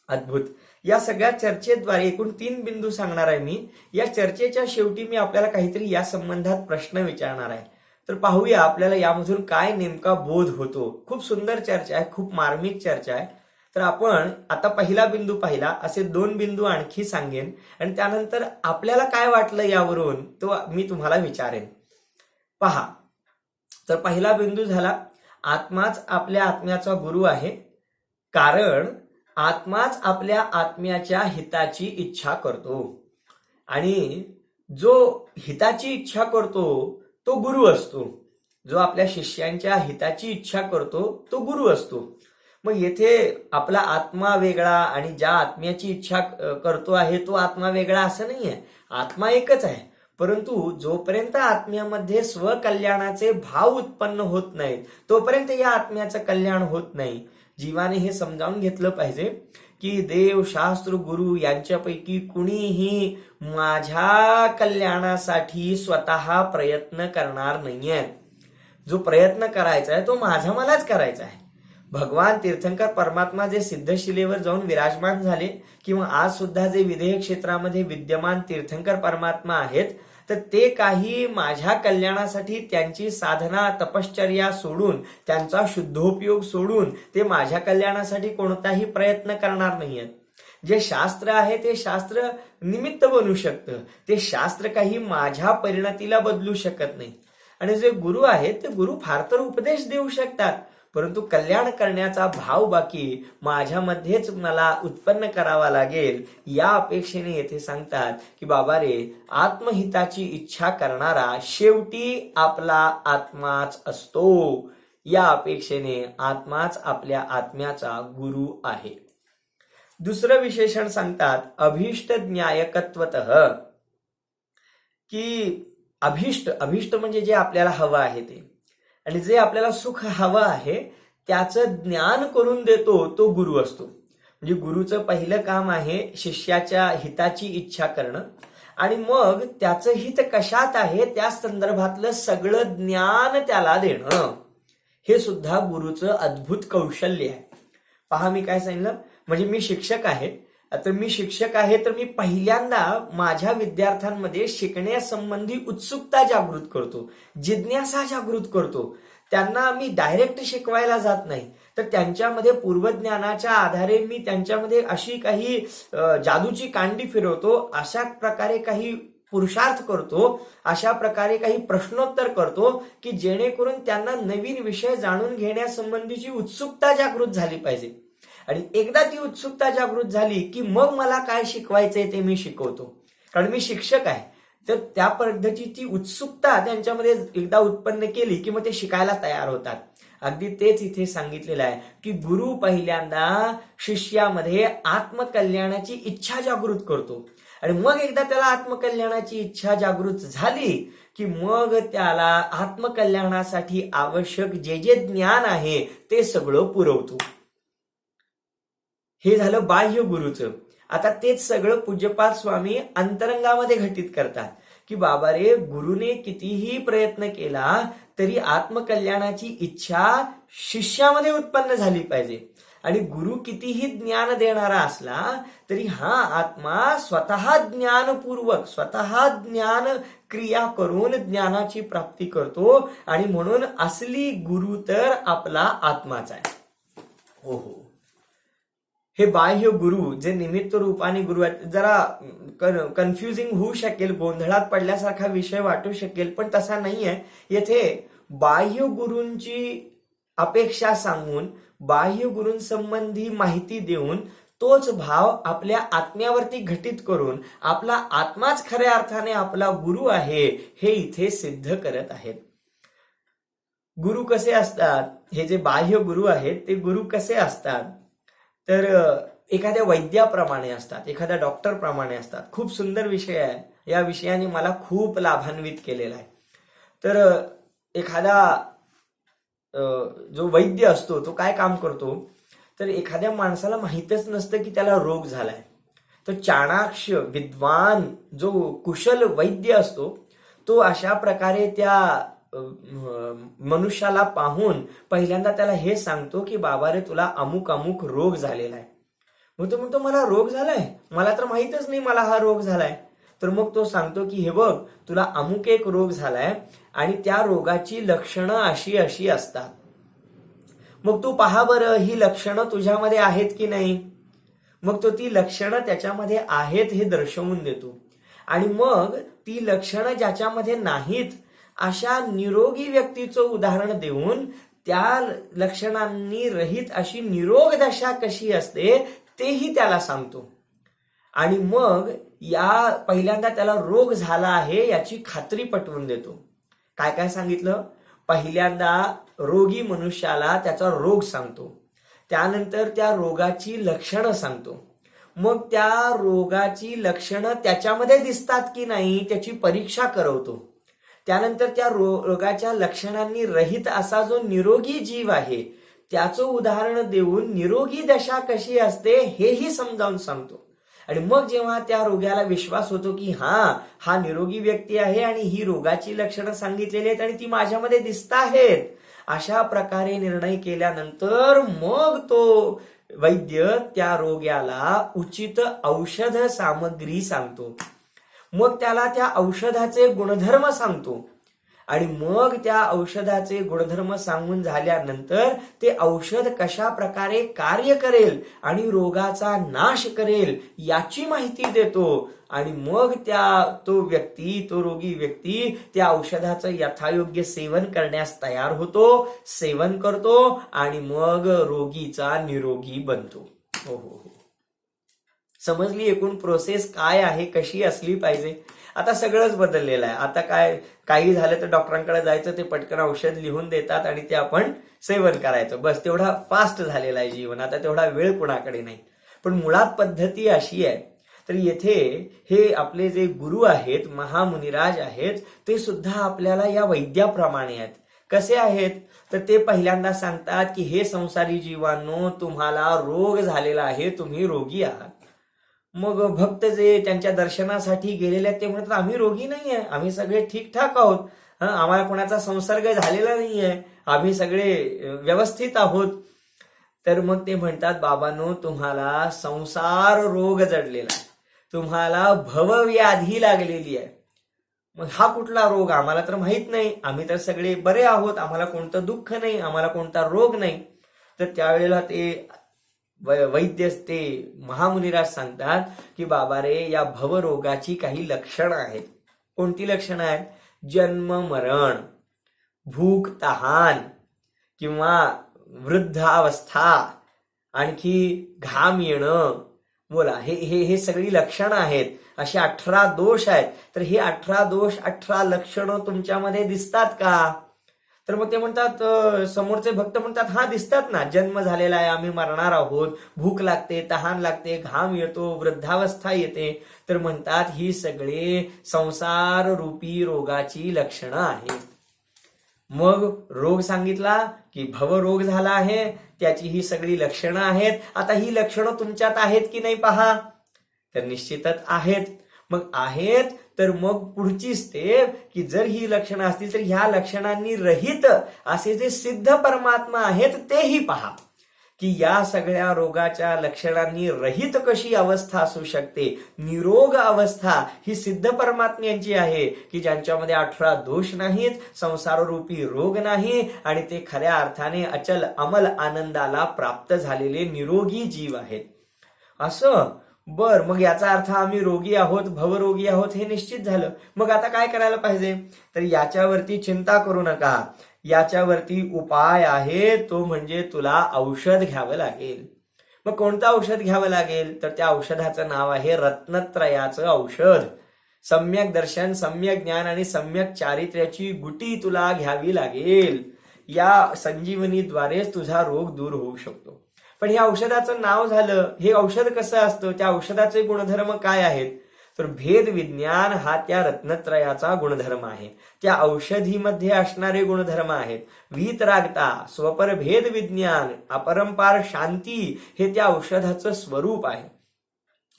अद्भुत. या सगळ्या चर्चेद्वारे एकूण 3 बिंदू सांगणार आहे मी. या चर्चेच्या शेवटी मी आपल्याला काहीतरी या संबंधात प्रश्न विचारणार आहे. तर पाहूया आपल्याला यामधून काय नेमका बोध होतो. खूप सुंदर चर्चा आहे, खूप मार्मिक चर्चा आहे. तर आपण आता पहिला बिंदू पाहिला, असे 2 बिंदू आणखी सांगेन आणि त्यानंतर आपल्याला काय वाटलं यावरून तो मी तुम्हाला विचारेन. पहा, तर पहिला बिंदू झाला आत्माच आपल्या आत्म्याचा गुरु आहे, कारण आत्माच आपल्या आत्म्याच्या हिताची इच्छा करतो. आणि जो हिताची इच्छा करतो तो गुरु असतो. जो आपल्या शिष्यांच्या हिताची इच्छा करतो तो गुरु असतो. मग येथे आपला आत्मा वेगळा आणि ज्या आत्म्याची इच्छा करतो आहे तो आत्मा वेगळा असं नाहीये. आत्मा एकच आहे, परंतु जोपर्यंत आत्म्यामध्ये स्वकल्याणाचे भाव उत्पन्न होत नाहीत तोपर्यंत या आत्म्याचं कल्याण होत नाही. जीवाने हे समजावून घेतलं पाहिजे की देव, शास्त्र, गुरु यांच्यापैकी कुणीही माझ्या कल्याणासाठी स्वतः प्रयत्न करणार नाहीये. जो प्रयत्न करायचा आहे तो माझा मलाच करायचा आहे. भगवान तीर्थंकर परमात्मा जे सिद्धशिलेवर जाऊन विराजमान झाले किंवा आज सुद्धा जे विदेह क्षेत्रामध्ये विद्यमान तीर्थंकर परमात्मा आहेत, तर ते काही माझ्या कल्याणासाठी त्यांची साधना तपश्चर्या सोडून, त्यांचा शुद्धोपयोग सोडून ते माझ्या कल्याणासाठी कोणताही प्रयत्न करणार नाहीयेत. जे शास्त्र आहे ते शास्त्र निमित्त बनू शकतं, ते शास्त्र काही माझ्या परिणतीला बदलू शकत नाही. आणि जे गुरु आहेत ते गुरु फार तर उपदेश देऊ शकतात, परंतु कल्याण करण्याचा भाव बाकी माझ्यामध्येच मला उत्पन्न करावा लागेल, या अपेक्षेने येथे सांगतात की बाबा रे, आत्महिताची इच्छा करणारा शेवटी आपला आत्माच असतो. या अपेक्षेने आत्माच आपल्या आत्म्याचा गुरु आहे. दुसरं विशेषण सांगतात अभीष्ट ज्ञायकत्वतः, की अभीष्ट म्हणजे जे आपल्याला हवं आहे ते, आणि जे आपल्याला सुख हवं आहे त्याचं ज्ञान करून देतो तो गुरु असतो. म्हणजे गुरुचं पहिलं काम आहे शिष्याच्या हिताची इच्छा करणं, आणि मग त्याचं हित कशात आहे त्या संदर्भातलं सगळं ज्ञान त्याला देणं. हे सुद्धा गुरुचं अद्भुत कौशल्य आहे. पहा, मी काय सांगितलं, म्हणजे मी शिक्षक आहे, तर मी पहिल्यांदा माझ्या विद्यार्थ्यांमध्ये शिकण्यासंबंधी उत्सुकता जागृत करतो, जिज्ञासा जागृत करतो. त्यांना मी डायरेक्ट शिकवायला जात नाही, तर त्यांच्यामध्ये पूर्वज्ञानाच्या आधारे मी त्यांच्यामध्ये अशी काही जादूची कांडी फिरवतो, अशा प्रकारे काही पुरुषार्थ करतो, अशा प्रकारे काही प्रश्नोत्तर करतो की जेणेकरून त्यांना नवीन विषय जाणून घेण्यासंबंधीची उत्सुकता जागृत झाली पाहिजे. आणि एकदा ती उत्सुकता जागृत झाली की मग मला काय शिकवायचंय ते मी शिकवतो, कारण मी शिक्षक आहे. तर त्या पद्धतीची उत्सुकता त्यांच्यामध्ये एकदा उत्पन्न केली की मग ते शिकायला तयार होतात. अगदी तेच इथे सांगितलेलं आहे की गुरु पहिल्यांदा शिष्यामध्ये आत्मकल्याणाची इच्छा जागृत करतो, आणि मग एकदा त्याला आत्मकल्याणाची इच्छा जागृत झाली की मग त्याला आत्मकल्याणासाठी आवश्यक जे जे ज्ञान आहे ते सगळं पुरवतो. हे झालं बाह्य गुरुचं. आता तेच सगळं पूज्यपाद स्वामी अंतरंगामध्ये घटित करतात की बाबा रे, गुरुने कितीही प्रयत्न केला तरी आत्मकल्याणाची इच्छा शिष्यामध्ये उत्पन्न झाली पाहिजे. आणि गुरु कितीही ज्ञान देणारा असला तरी हा आत्मा स्वतः ज्ञानपूर्वक, स्वतः ज्ञान क्रिया करून ज्ञानाची प्राप्ती करतो, आणि म्हणून असली गुरु तर आपला आत्माच आहे. हो, हे बाह्य गुरु जे निमित्त रूपाने गुरु आहेत, जरा कन्फ्युजिंग होऊ शकेल, गोंधळात पडल्यासारखा विषय वाटू शकेल, पण तसा नाहीये. येथे बाह्य गुरूंची अपेक्षा सांगून, बाह्य गुरूंसंबंधी माहिती देऊन, तोच भाव आपल्या आत्म्यावरती घटित करून आपला आत्माच खऱ्या अर्थाने आपला गुरु आहे हे इथे सिद्ध करत आहेत. गुरु कसे असतात? हे जे बाह्य गुरु आहेत ते गुरु कसे असतात तर एखाद्या वैद्याप्रमाणे असतात, एखाद्या डॉक्टर प्रमाणे असतात. खूप सुंदर विषय आहे, या विषयाने मला खूप लाभान्वित केलेला आहे. तर एखादा जो वैद्य असतो तो काय काम करतो, तर एखाद्या माणसाला माहीतच नसतं की त्याला रोग झालाय, तर चाणाक्ष विद्वान जो कुशल वैद्य असतो तो अशा प्रकारे त्या मनुष्याला पाहून पहिल्यांदा त्याला हे सांगतो की बाबा रे, तुला अमुक अमुक रोग झालेला आहे. मग तो म्हणतो मला रोग झालाय, मला तर माहीतच नाही मला हा रोग झालाय. तर मग तो सांगतो की हे बघ, तुला अमुक एक रोग झालाय आणि त्या रोगाची लक्षणं अशी अशी असतात. मग तू पहा बरं, ही लक्षणं तुझ्यामध्ये आहेत की नाही. मग तो ती लक्षणं त्याच्यामध्ये आहेत हे दर्शवून देतो, आणि मग ती लक्षणं ज्याच्यामध्ये नाहीत अशा निरोगी व्यक्तीचं उदाहरण देऊन त्या लक्षणांनी रहित अशी निरोग दशा कशी असते तेही त्याला सांगतो. आणि मग या पहिल्यांदा त्याला रोग झाला आहे याची खात्री पटवून देतो. काय काय सांगितलं? पहिल्यांदा रोगी मनुष्याला त्याचा रोग सांगतो, त्यानंतर त्या रोगाची लक्षणं सांगतो, मग त्या रोगाची लक्षणं त्याच्यामध्ये दिसतात की नाही त्याची परीक्षा करवतो, त्यानंतर त्या रोगाच्या लक्षणांनी रहित असा जो निरोगी जीव आहे त्याचं उदाहरण देऊन निरोगी दशा कशी असते हेही समजावून सांगतो. आणि मग जेव्हा त्या रोग्याला विश्वास होतो की हा निरोगी व्यक्ती आहे आणि ही रोगाची लक्षणं सांगितलेली आहेत आणि ती माझ्यामध्ये दिसत आहेत, अशा प्रकारे निर्णय केल्यानंतर मग तो वैद्य त्या रोग्याला उचित औषध सामग्री सांगतो. मग त्याला त्या औषधाचे गुणधर्म सांगतो आणि मग त्या औषधाचे गुणधर्म सांगून झाल्यानंतर ते औषध कशा प्रकारे कार्य करेल आणि रोगाचा नाश करेल याची माहिती देतो. आणि मग तो रोगी व्यक्ती त्या औषधाचं यथायोग्य सेवन करण्यास तयार होतो, सेवन करतो आणि मग रोगीचा निरोगी बनतो. हो, समजली एकूण प्रोसेस काय आहे, कशी असली पाहिजे. आता सगळंच बदललेलं आहे. आता काही झालं तर डॉक्टरांकडे जायचं, ते पटकन औषध लिहून देतात आणि ते आपण सेवन करायचं, बस. तेवढा फास्ट झालेला आहे जीवन, आता तेवढा वेळ कुणाकडे नाही. पण मुळात पद्धती अशी आहे. तर येथे हे आपले जे गुरु आहेत, महामुनिराज आहेत, ते सुद्धा आपल्याला या वैद्याप्रमाणे आहेत. कसे आहेत तर ते पहिल्यांदा सांगतात की हे संसारी जीवांनो, तुम्हाला रोग झालेला आहे, तुम्ही रोगी आहात. मग भक्त जे त्यांच्या दर्शनासाठी गेलेले आहेत ते म्हणतात आम्ही रोगी नाहीये, आम्ही सगळे ठीकठाक आहोत, आम्हाला कोणाचा संसर्ग झालेला नाहीये, आम्ही सगळे व्यवस्थित आहोत. तर मग ते म्हणतात बाबांनो, तुम्हाला संसार रोग जडलेला आहे, तुम्हाला भवव्याधी लागलेली आहे. मग हा कुठला रोग आम्हाला तर माहित नाही, आम्ही तर सगळे बरे आहोत, आम्हाला कोणतं दुःख नाही, आम्हाला कोणता रोग नाही. तर त्यावेळेला ते वैद्य ते महामुनिराज सांगतात की बाबा रे, या भवरोगाची काही लक्षणं आहेत. कोणती लक्षणं आहेत? जन्म मरण, भूक तहान किंवा वृद्धावस्था, आणखी घाम येणं, बोला हे सगळी लक्षणं आहेत. असे 18 दोष आहेत. तर हे 18 दोष, 18 लक्षणं तुमच्यामध्ये दिसतात का? तर मग ते म्हणतात, समोरचे भक्त म्हणतात हा दिसतात ना, जन्म झालेला आहे, आम्ही मरणार आहोत, भूक लागते, तहान लागते, घाम येतो, वृद्धावस्था येते. तर म्हणतात ही सगळे संसार रूपी रोगाची लक्षणं आहेत. मग रोग सांगितला की भवरोग झाला आहे, त्याची ही सगळी लक्षणं आहेत. आता ही लक्षणं तुमच्यात आहेत की नाही पहा. तर निश्चितच आहेत. मग आहेत तर मग पुढची स्टेप की जर ही लक्षणं असतील तर ह्या लक्षणांनी रहित असे जे सिद्ध परमात्मा आहेत तेही पहा की या सगळ्या रोगाच्या लक्षणांनी रहित कशी अवस्था असू शकते. निरोग अवस्था ही सिद्ध परमात्म्यांची आहे की ज्यांच्यामध्ये 18 दोष नाहीत, संसाररूपी रोग नाही आणि ते खऱ्या अर्थाने अचल अमल आनंदाला प्राप्त झालेले निरोगी जीव आहेत. असं बर, मग याचा अर्थ आम्ही रोगी आहोत, भवरोगी आहोत हे निश्चित झालं. मग आता काय करायला पाहिजे? तर याच्यावरती चिंता करू नका, याच्यावरती उपाय आहे, तो म्हणजे तुला औषध घ्यावं लागेल. मग कोणतं औषध घ्यावं लागेल? तर त्या औषधाचं नाव आहे रत्नत्रयाचं औषध. सम्यक दर्शन, सम्यक ज्ञान आणि सम्यक चारित्र्याची गुटी तुला घ्यावी लागेल. या संजीवनीद्वारेच तुझा रोग दूर होऊ शकतो. पण या औषधाचं नाव झालं, हे औषध कसं असतं, त्या औषधाचे गुणधर्म काय आहेत? तर भेद विज्ञान हा त्या रत्नत्रयाचा गुणधर्म आहे. त्या औषधीमध्ये असणारे गुणधर्म आहेत. वीतरागता, स्वपर भेद विज्ञान, अपरंपार शांती हे त्या औषधाचं स्वरूप आहे.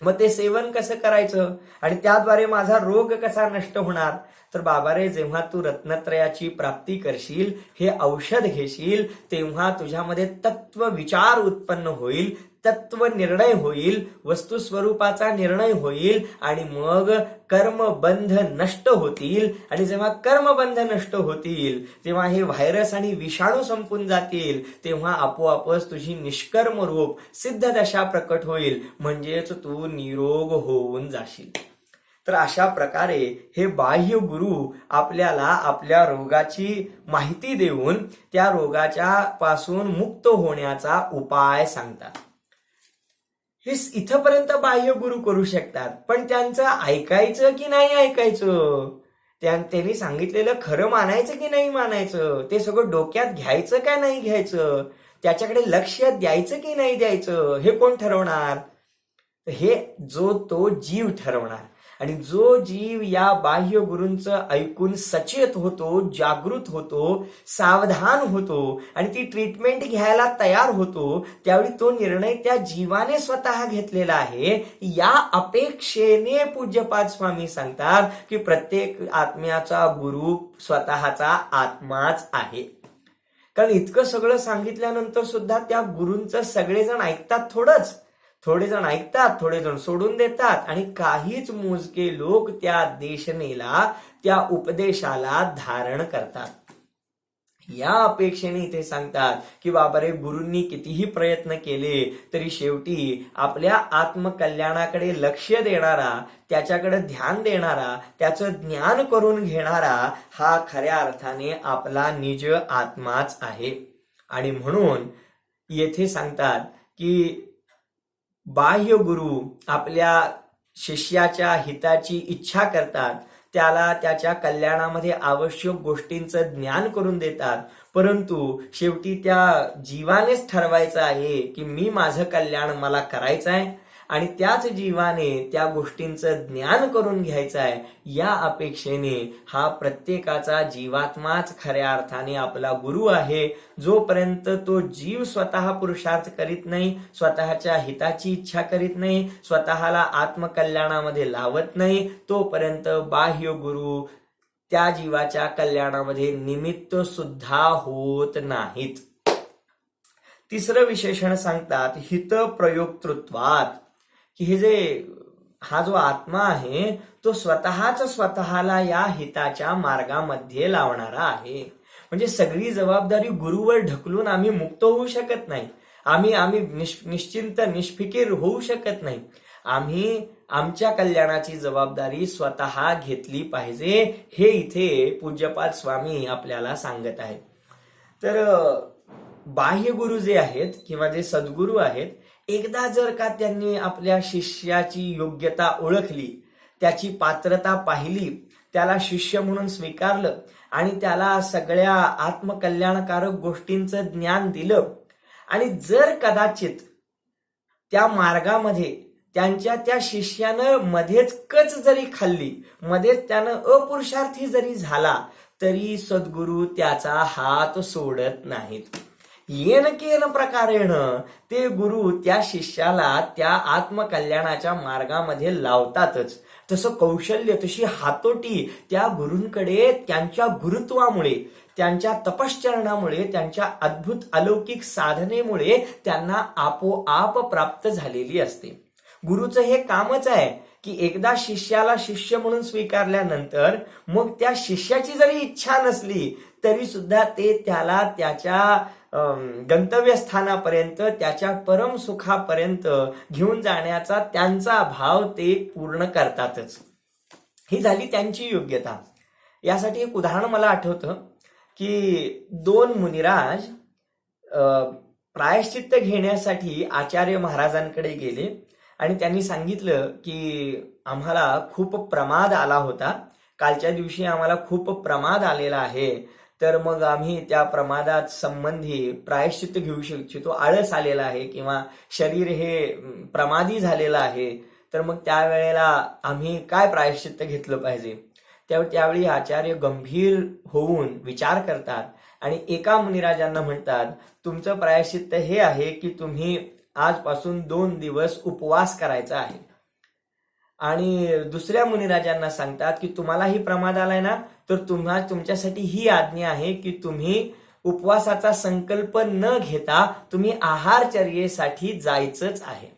मग ते सेवन कसं करायचं आणि त्याद्वारे माझा रोग कसा नष्ट होणार? तर बाबा रे, जेव्हा तू रत्नत्रयाची प्राप्ती करशील, हे औषध घेशील, तेव्हा तुझ्यामध्ये तत्व विचार उत्पन्न होईल, तत्व निर्णय होईल, वस्तू स्वरूपाचा निर्णय होईल आणि मग कर्मबंध नष्ट होतील. आणि जेव्हा कर्मबंध नष्ट होतील तेव्हा हे व्हायरस आणि विषाणू संपून जातील. तेव्हा आपोआपच तुझी निष्कर्म रूप सिद्ध दशा प्रकट होईल, म्हणजेच तू निरोग होऊन जाशील. तर अशा प्रकारे हे बाह्य गुरु आपल्याला आपल्या रोगाची माहिती देऊन त्या रोगाच्या पासून मुक्त होण्याचा उपाय सांगतात. हे इथपर्यंत बाह्य गुरु करू शकतात. पण त्यांचं ऐकायचं की नाही ऐकायचं, त्यांनी सांगितलेलं खरं मानायचं की नाही मानायचं, ते सगळं डोक्यात घ्यायचं का नाही घ्यायचं, त्याच्याकडे लक्ष द्यायचं की नाही द्यायचं, हे कोण ठरवणार? हे तो जीव ठरवणार. आणि जो जीव या बाह्य गुरूंचं ऐकून सचेत होतो, जागृत होतो, सावधान होतो आणि ती ट्रीटमेंट घ्यायला तयार होतो, त्यावेळी तो निर्णय त्या जीवाने स्वतः घेतलेला आहे. या अपेक्षेने पूज्यपाद स्वामी सांगतात की प्रत्येक आत्म्याचा गुरु स्वतःचा आत्माच आहे. कारण इतकं सगळं सांगितल्यानंतर सुद्धा त्या गुरूंचं सगळेजण ऐकतात थोडंच. थोडे जण ऐकतात, थोडे जण सोडून देतात आणि काहीच मोजके लोक त्या देशनेला, त्या उपदेशाला धारण करतात. या अपेक्षेने इथे सांगतात की बाबा रे, गुरूंनी कितीही प्रयत्न केले तरी शेवटी आपल्या आत्मकल्याणाकडे लक्ष देणारा, त्याच्याकडे ध्यान देणारा, त्याचं ज्ञान करून घेणारा हा खऱ्या अर्थाने आपला निज आत्माच आहे. आणि म्हणून येथे सांगतात की बाह्य गुरु आपल्या शिष्याच्या हिताची इच्छा करतात, त्याला त्याच्या कल्याणामध्ये आवश्यक गोष्टींचं ज्ञान करून देतात, परंतु शेवटी त्या जीवानेच ठरवायचं आहे की मी माझं कल्याण मला करायचं आहे आणि त्याच जीवाने त्या गोष्टींचं ज्ञान करून घ्यायचं आहे. या अपेक्षेने हा प्रत्येकाचा जीवात्माच खऱ्या अर्थाने आपला गुरु आहे. जोपर्यंत तो जीव स्वतः पुरुषार्थ करीत नाही, स्वतःच्या हिताची इच्छा करीत नाही, स्वतःला आत्मकल्याणामध्ये लावत नाही, तोपर्यंत बाह्य गुरु त्या जीवाच्या कल्याणामध्ये निमित्त सुद्धा होत नाहीत. तिसरं विशेषण सांगतात हित प्रयोक्तृत्वात, की हा जो आत्मा आहे तो स्वतःला या हिताच्या मार्गामध्ये लावणारा आहे. म्हणजे सगळी जबाबदारी गुरुवर ढकलून आम्ही मुक्त होऊ शकत नाही. आम्ही निश्चिंत निष्फिकीर होऊ शकत नाही. आम्ही आमच्या कल्याणाची जबाबदारी स्वतः घेतली पाहिजे, हे इथे पूज्यपाद स्वामी आपल्याला सांगत आहेत. तर बाह्य गुरु जे आहेत किंवा जे सद्गुरू आहेत, एकदा जर का त्यांनी आपल्या शिष्याची योग्यता ओळखली, त्याची पात्रता पाहिली, त्याला शिष्य म्हणून स्वीकारलं आणि त्याला सगळ्या आत्मकल्याणकारक गोष्टींचं ज्ञान दिलं आणि जर कदाचित त्या मार्गामध्ये त्यांच्या त्या शिष्यानं मध्येच कच जरी खाल्ली, मध्येच त्यानं अपुरुषार्थी जरी झाला, तरी सद्गुरू त्याचा हात सोडत नाहीत. येन केन प्रकारेण ते गुरु त्या शिष्याला त्या आत्मकल्याणाच्या मार्गामध्ये लावतातच. तसं कौशल्य, तशी हातोटी त्या गुरूंकडे त्यांच्या गुरुत्वामुळे, त्यांच्या तपश्चरणामुळे, त्यांच्या अद्भुत अलौकिक साधनेमुळे त्यांना आपोआप प्राप्त झालेली असते. गुरुचं हे कामच आहे की एकदा शिष्याला शिष्य म्हणून स्वीकारल्यानंतर मग त्या शिष्याची जरी इच्छा नसली तरी सुद्धा ते त्याला त्याच्या गंतव्यस्थानापर्यंत, त्याच्या परम सुखापर्यंत घेऊन जाण्याचा त्यांचा भाव ते पूर्ण करतातच. ही झाली त्यांची योग्यता. यासाठी एक उदाहरण मला आठवतं की 2 मुनिराज प्रायश्चित्त घेण्यासाठी आचार्य महाराजांकडे गेले आणि त्यांनी सांगितलं की आम्हाला खूप प्रमाद आला होता, कालच्या दिवशी आम्हाला खूप प्रमाद आलेला आहे, तर मग आम्ही त्या प्रमादात संबंधी प्रायश्चित्त घेऊ इच्छितो. आळस आलेला आहे किंवा शरीर हे प्रमादी झालेलं आहे, तर मग त्यावेळेला आम्ही काय प्रायश्चित्त घेतलं पाहिजे. त्यावेळी आचार्य गंभीर होऊन विचार करतात आणि एका मुनिराजांना म्हणतात, तुमचं प्रायश्चित्त हे आहे की तुम्ही आजपासून 2 दिवस उपवास करायचा आहे. आणि दुसऱ्या मुनिराजांना सांगतात की तुम्हालाही प्रमाद आलाय ना, तर तुमच्यासाठी ही आज्ञा आहे की तुम्ही उपवासाचा संकल्प न घेता तुम्ही आहारचर्येसाठी जायचंच आहे.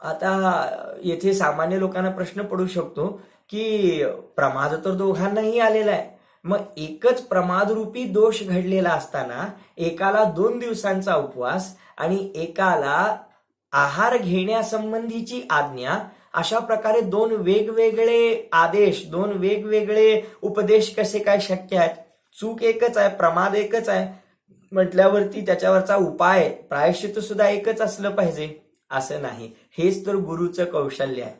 आता येथे सामान्य लोकांना प्रश्न पडू शकतो की प्रमाद तर दोघांनाही आलेला आहे, मग एकच प्रमादरूपी दोष घडलेला असताना एकाला 2 दिवसांचा उपवास आणि एकाला आहार घेण्यासंबंधीची आज्ञा, अशा प्रकारे 2 वेगवेगळे आदेश, 2 वेगवेगळे उपदेश कसे काय शक्य आहेत. चूक एकच आहे, प्रमाद एकच आहे म्हटल्यावरती त्याच्यावरचा उपाय, प्रायश्चित्त सुद्धा एकच असलं पाहिजे असं नाही. हेच तर गुरुचं कौशल्य आहे.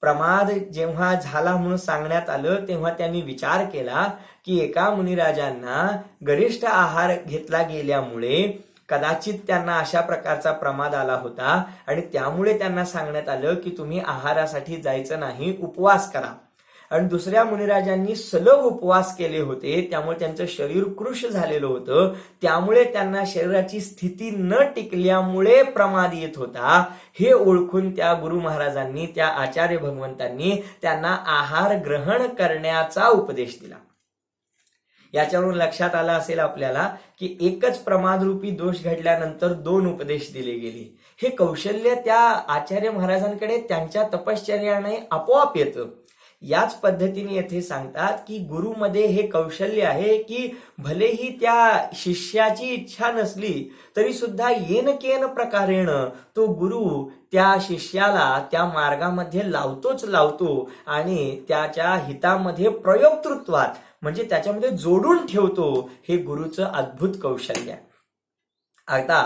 प्रमाद जेव्हा झाला म्हणून सांगण्यात आलं तेव्हा त्यांनी विचार केला की एका मुनिराजांना गरिष्ठ आहार घेतला गेल्यामुळे कदाचित त्यांना अशा प्रकारचा प्रमाद आला होता आणि त्यामुळे त्यांना सांगण्यात आलं की तुम्ही आहारासाठी जायचं नाही, उपवास करा. आणि दुसऱ्या मुनिराजांनी सलग उपवास केले होते, त्यामुळे त्यांचं शरीर कृश झालेलं होतं, त्यामुळे त्यांना शरीराची स्थिती न टिकल्यामुळे प्रमाद येत होता. हे ओळखून त्या गुरु महाराजांनी, त्या आचार्य भगवंतांनी त्यांना आहार ग्रहण करण्याचा उपदेश दिला. याच्यावरून लक्षात आलं असेल आपल्याला की एकच प्रमादरूपी दोष घडल्यानंतर 2 उपदेश दिले गेले. हे कौशल्य त्या आचार्य महाराजांकडे त्यांच्या तपश्चर्याने आपोआप येतं. याच पद्धतीने येथे सांगतात की गुरुमध्ये हे कौशल्य आहे की भलेही त्या शिष्याची इच्छा नसली तरी सुद्धा येन केन प्रकारेण तो गुरु त्या शिष्याला त्या मार्गामध्ये लावतोच लावतो आणि त्याच्या हितामध्ये प्रयोक्तृत्वात म्हणजे त्याच्यामध्ये जोडून ठेवतो. हे गुरुचं अद्भुत कौशल्य आहे. आता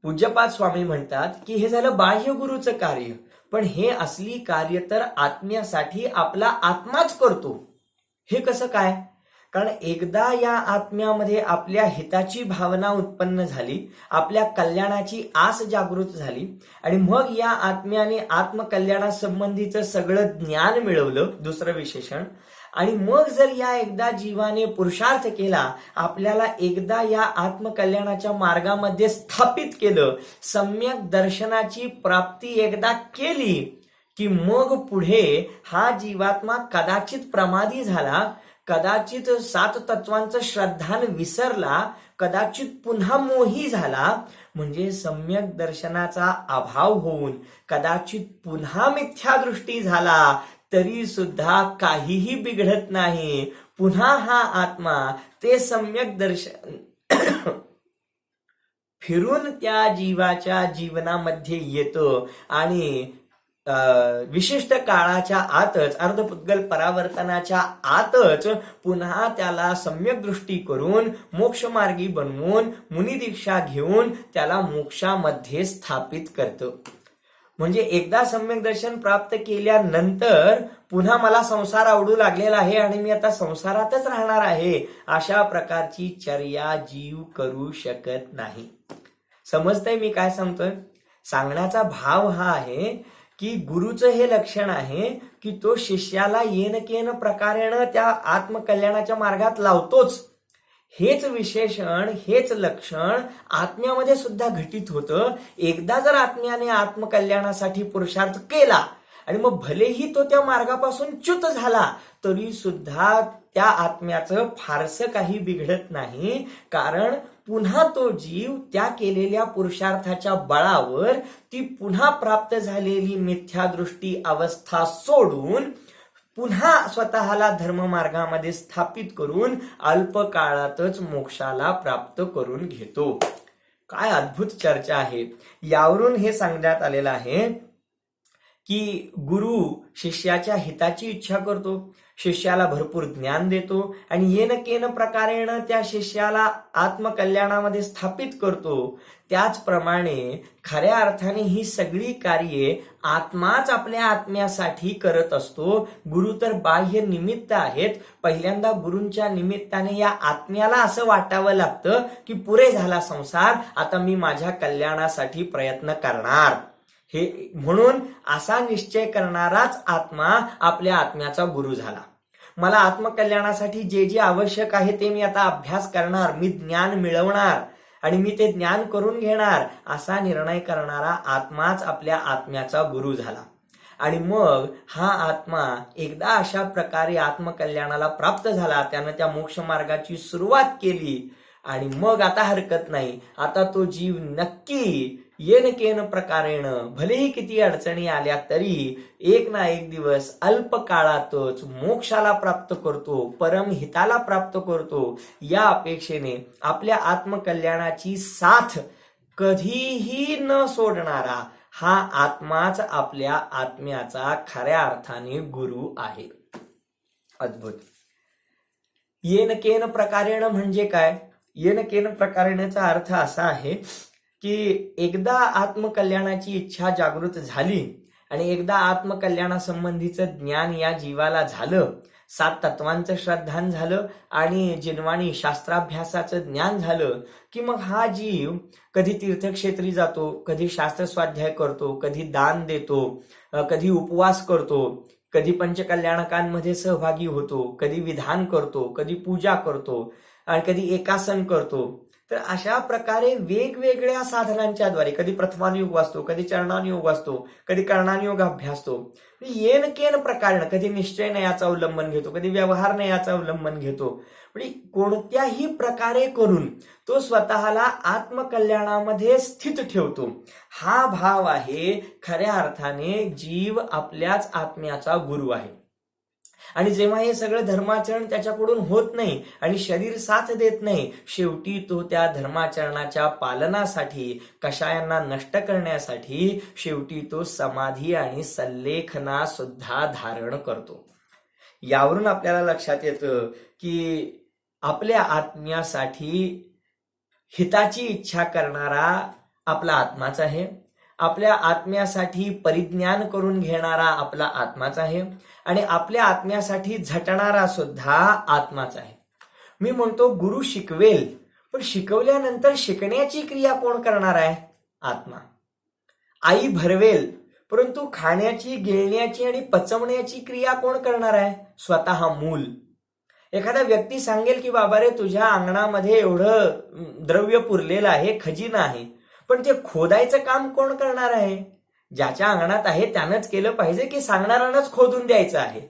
पूज्यपाद स्वामी म्हणतात की हे झालं बाह्य गुरुचं कार्य, पण हे असली कार्य तर आत्म्यासाठी आपला आत्माच करतो. हे कसं काय? कारण एकदा या आत्म्यामध्ये आपल्या हिताची भावना उत्पन्न झाली, आपल्या कल्याणाची आस जागृत झाली आणि मग या आत्म्याने आत्मकल्याणासंबंधीचं सगळं ज्ञान मिळवलं, दुसरं विशेषण. आणि मग जर या एकदा जीवाने पुरुषार्थ केला, आपल्याला एकदा या आत्मकल्याणाच्या मार्गामध्ये स्थापित केलं, सम्यक दर्शनाची प्राप्ती एकदा केली की मग पुढे हा जीवात्मा कदाचित प्रमादी झाला, कदाचित 7 तत्वांचं श्रद्धान विसरला, कदाचित पुन्हा मोही झाला, म्हणजे सम्यक दर्शनाचा अभाव होऊन कदाचित पुन्हा मिथ्यादृष्टी झाला, तरी सुद्धा काहीही बिघडत नाही. पुन्हा हा आत्मा ते सम्यक दर्शन फिरून त्या जीवाच्या जीवनामध्ये येतो आणि विशिष्ट काळाच्या आतच, अर्धपुद्गल परावर्तनाच्या आतच पुन्हा त्याला सम्यक दृष्टी करून मोक्षमार्गी बनवून मुनिदीक्षा घेऊन त्याला मोक्षामध्ये स्थापित करतो. म्हणजे एकदा सम्यक दर्शन प्राप्त केल्यानंतर पुन्हा मला संसार आवडू लागलेला आहे आणि मी आता संसारातच राहणार आहे, अशा प्रकारची चर्या जीव करू शकत नाही. समजतंय मी काय सांगतोय? सांगण्याचा भाव हा आहे की गुरुचं हे लक्षण आहे की तो शिष्याला येन केन प्रकारेण त्या आत्मकल्याणाच्या मार्गात लावतोच. हेच विशेषण, हेच लक्षण आत्म्यामध्ये सुद्धा घटित होतं. एकदा जर आत्म्याने आत्मकल्याणासाठी पुरुषार्थ केला आणि मग भलेही तो त्या मार्गापासून च्युत झाला तरी सुद्धा त्या आत्म्याचं फारसं काही बिघडत नाही, कारण पुन्हा तो जीव त्या केलेल्या पुरुषार्थाच्या बळावर ती पुन्हा प्राप्त झालेली मिथ्यादृष्टी अवस्था सोडून पुन्हा स्वतःला धर्ममार्गामध्ये स्थापित करून अल्पकाळातच मोक्षाला प्राप्त करून घेतो. काय अद्भुत चर्चा आहे. यावरून हे सांगण्यात आलेलं आहे की गुरु शिष्याच्या हिताची इच्छा करतो, शिष्याला भरपूर ज्ञान देतो आणि येन केन प्रकारेण त्या शिष्याला आत्मकल्याणामध्ये स्थापित करतो. त्याचप्रमाणे खऱ्या अर्थाने ही सगळी कार्ये आत्माच आपल्या आत्म्यासाठी करत असतो. गुरु तर बाह्य निमित्त आहेत. पहिल्यांदा गुरूंच्या निमित्ताने या आत्म्याला असं वाटावं लागतं की पुरे झाला संसार, आता मी माझ्या कल्याणासाठी प्रयत्न करणार. हे म्हणून असा निश्चय करणाराच आत्मा आपल्या आत्म्याचा गुरु झाला. मला आत्मकल्याणासाठी जे जे आवश्यक आहे ते मी आता अभ्यास करणार, मी ज्ञान मिळवणार आणि मी ते ज्ञान करून घेणार, असा निर्णय करणारा आत्माच आपल्या आत्म्याचा गुरु झाला. आणि मग हा आत्मा एकदा अशा प्रकारे आत्मकल्याणाला प्राप्त झाला, त्यानं त्या मोक्ष मार्गाची सुरुवात केली आणि मग आता हरकत नाही. आता तो जीव नक्की येन केन प्रकारेण भलेही किती अडचणी आल्या तरी एक ना एक दिवस अल्प काळातच मोक्षाला प्राप्त करतो, परमहिताला प्राप्त करतो. या अपेक्षेने आपल्या आत्मकल्याणाची साथ कधीही न सोडणारा हा आत्माच आपल्या आत्म्याचा खऱ्या अर्थाने गुरु आहे. अद्भुत. येन केन प्रकारेण म्हणजे काय? येन केन प्रकारेणचा अर्थ असा आहे की एकदा आत्मकल्याणाची इच्छा जागृत झाली आणि एकदा आत्मकल्याणासंबंधीचं ज्ञान या जीवाला झालं, 7 तत्वांचं श्रद्धान झालं आणि जिनवाणी शास्त्राभ्यासाचं ज्ञान झालं की मग हा जीव कधी तीर्थक्षेत्री जातो, कधी शास्त्र स्वाध्याय करतो, कधी दान देतो, कधी उपवास करतो, कधी पंचकल्याणकांमध्ये सहभागी होतो, कधी विधान करतो, कधी पूजा करतो आणि कधी एकासन करतो. तर अशा प्रकारे वेगवेगळ्या साधनांच्या द्वारे कधी प्रथमानुयोग वाचतो, कधी चरणानुयोग वाचतो, कधी कर्णानुयोग अभ्यासतो. येन केन प्रकारेण कधी निश्चय नयाचं अवलंबन घेतो, कधी व्यवहार नयाचं अवलंबन घेतो. म्हणजे कोणत्याही प्रकारे करून तो स्वतःला आत्मकल्याणामध्ये स्थित ठेवतो. हा भाव आहे खऱ्या अर्थाने जीव आपल्याच आत्म्याचा गुरु आहे. आणि जेव्हा हे सगळं धर्माचरण त्याच्याकडून होत नाही आणि शरीर साथ देत नाही, शेवटी तो त्या धर्माचरणाच्या पालनासाठी, कषायांना नष्ट करण्यासाठी शेवटी तो समाधी आणि सल्लेखना सुद्धा धारण करतो. यावरून आपल्याला लक्षात येतं की आपल्या आत्म्यासाठी हिताची इच्छा करणारा आपला आत्माच आहे, आपल्या आत्म्यासाठी परिज्ञान करून घेणारा आपला आत्माच आहे आणि आपल्या आत्म्यासाठी झटणारा सुद्धा आत्माच आहे. मी म्हणतो गुरु शिकवेल, पण शिकवल्यानंतर शिकण्याची क्रिया कोण करणार आहे? आत्मा. आई भरवेल, परंतु खाण्याची, गिळण्याची आणि पचवण्याची क्रिया कोण करणार आहे? स्वतः मूल. एखादा व्यक्ती सांगेल की बाबा रे तुझ्या अंगणामध्ये एवढं द्रव्य पुरलेलं आहे, खजिना आहे, पण ते खोदायचं काम कोण करणार आहे? ज्याच्या अंगणात आहे त्यानंच केलं पाहिजे की सांगणाऱ्यानंच खोदून द्यायचं आहे?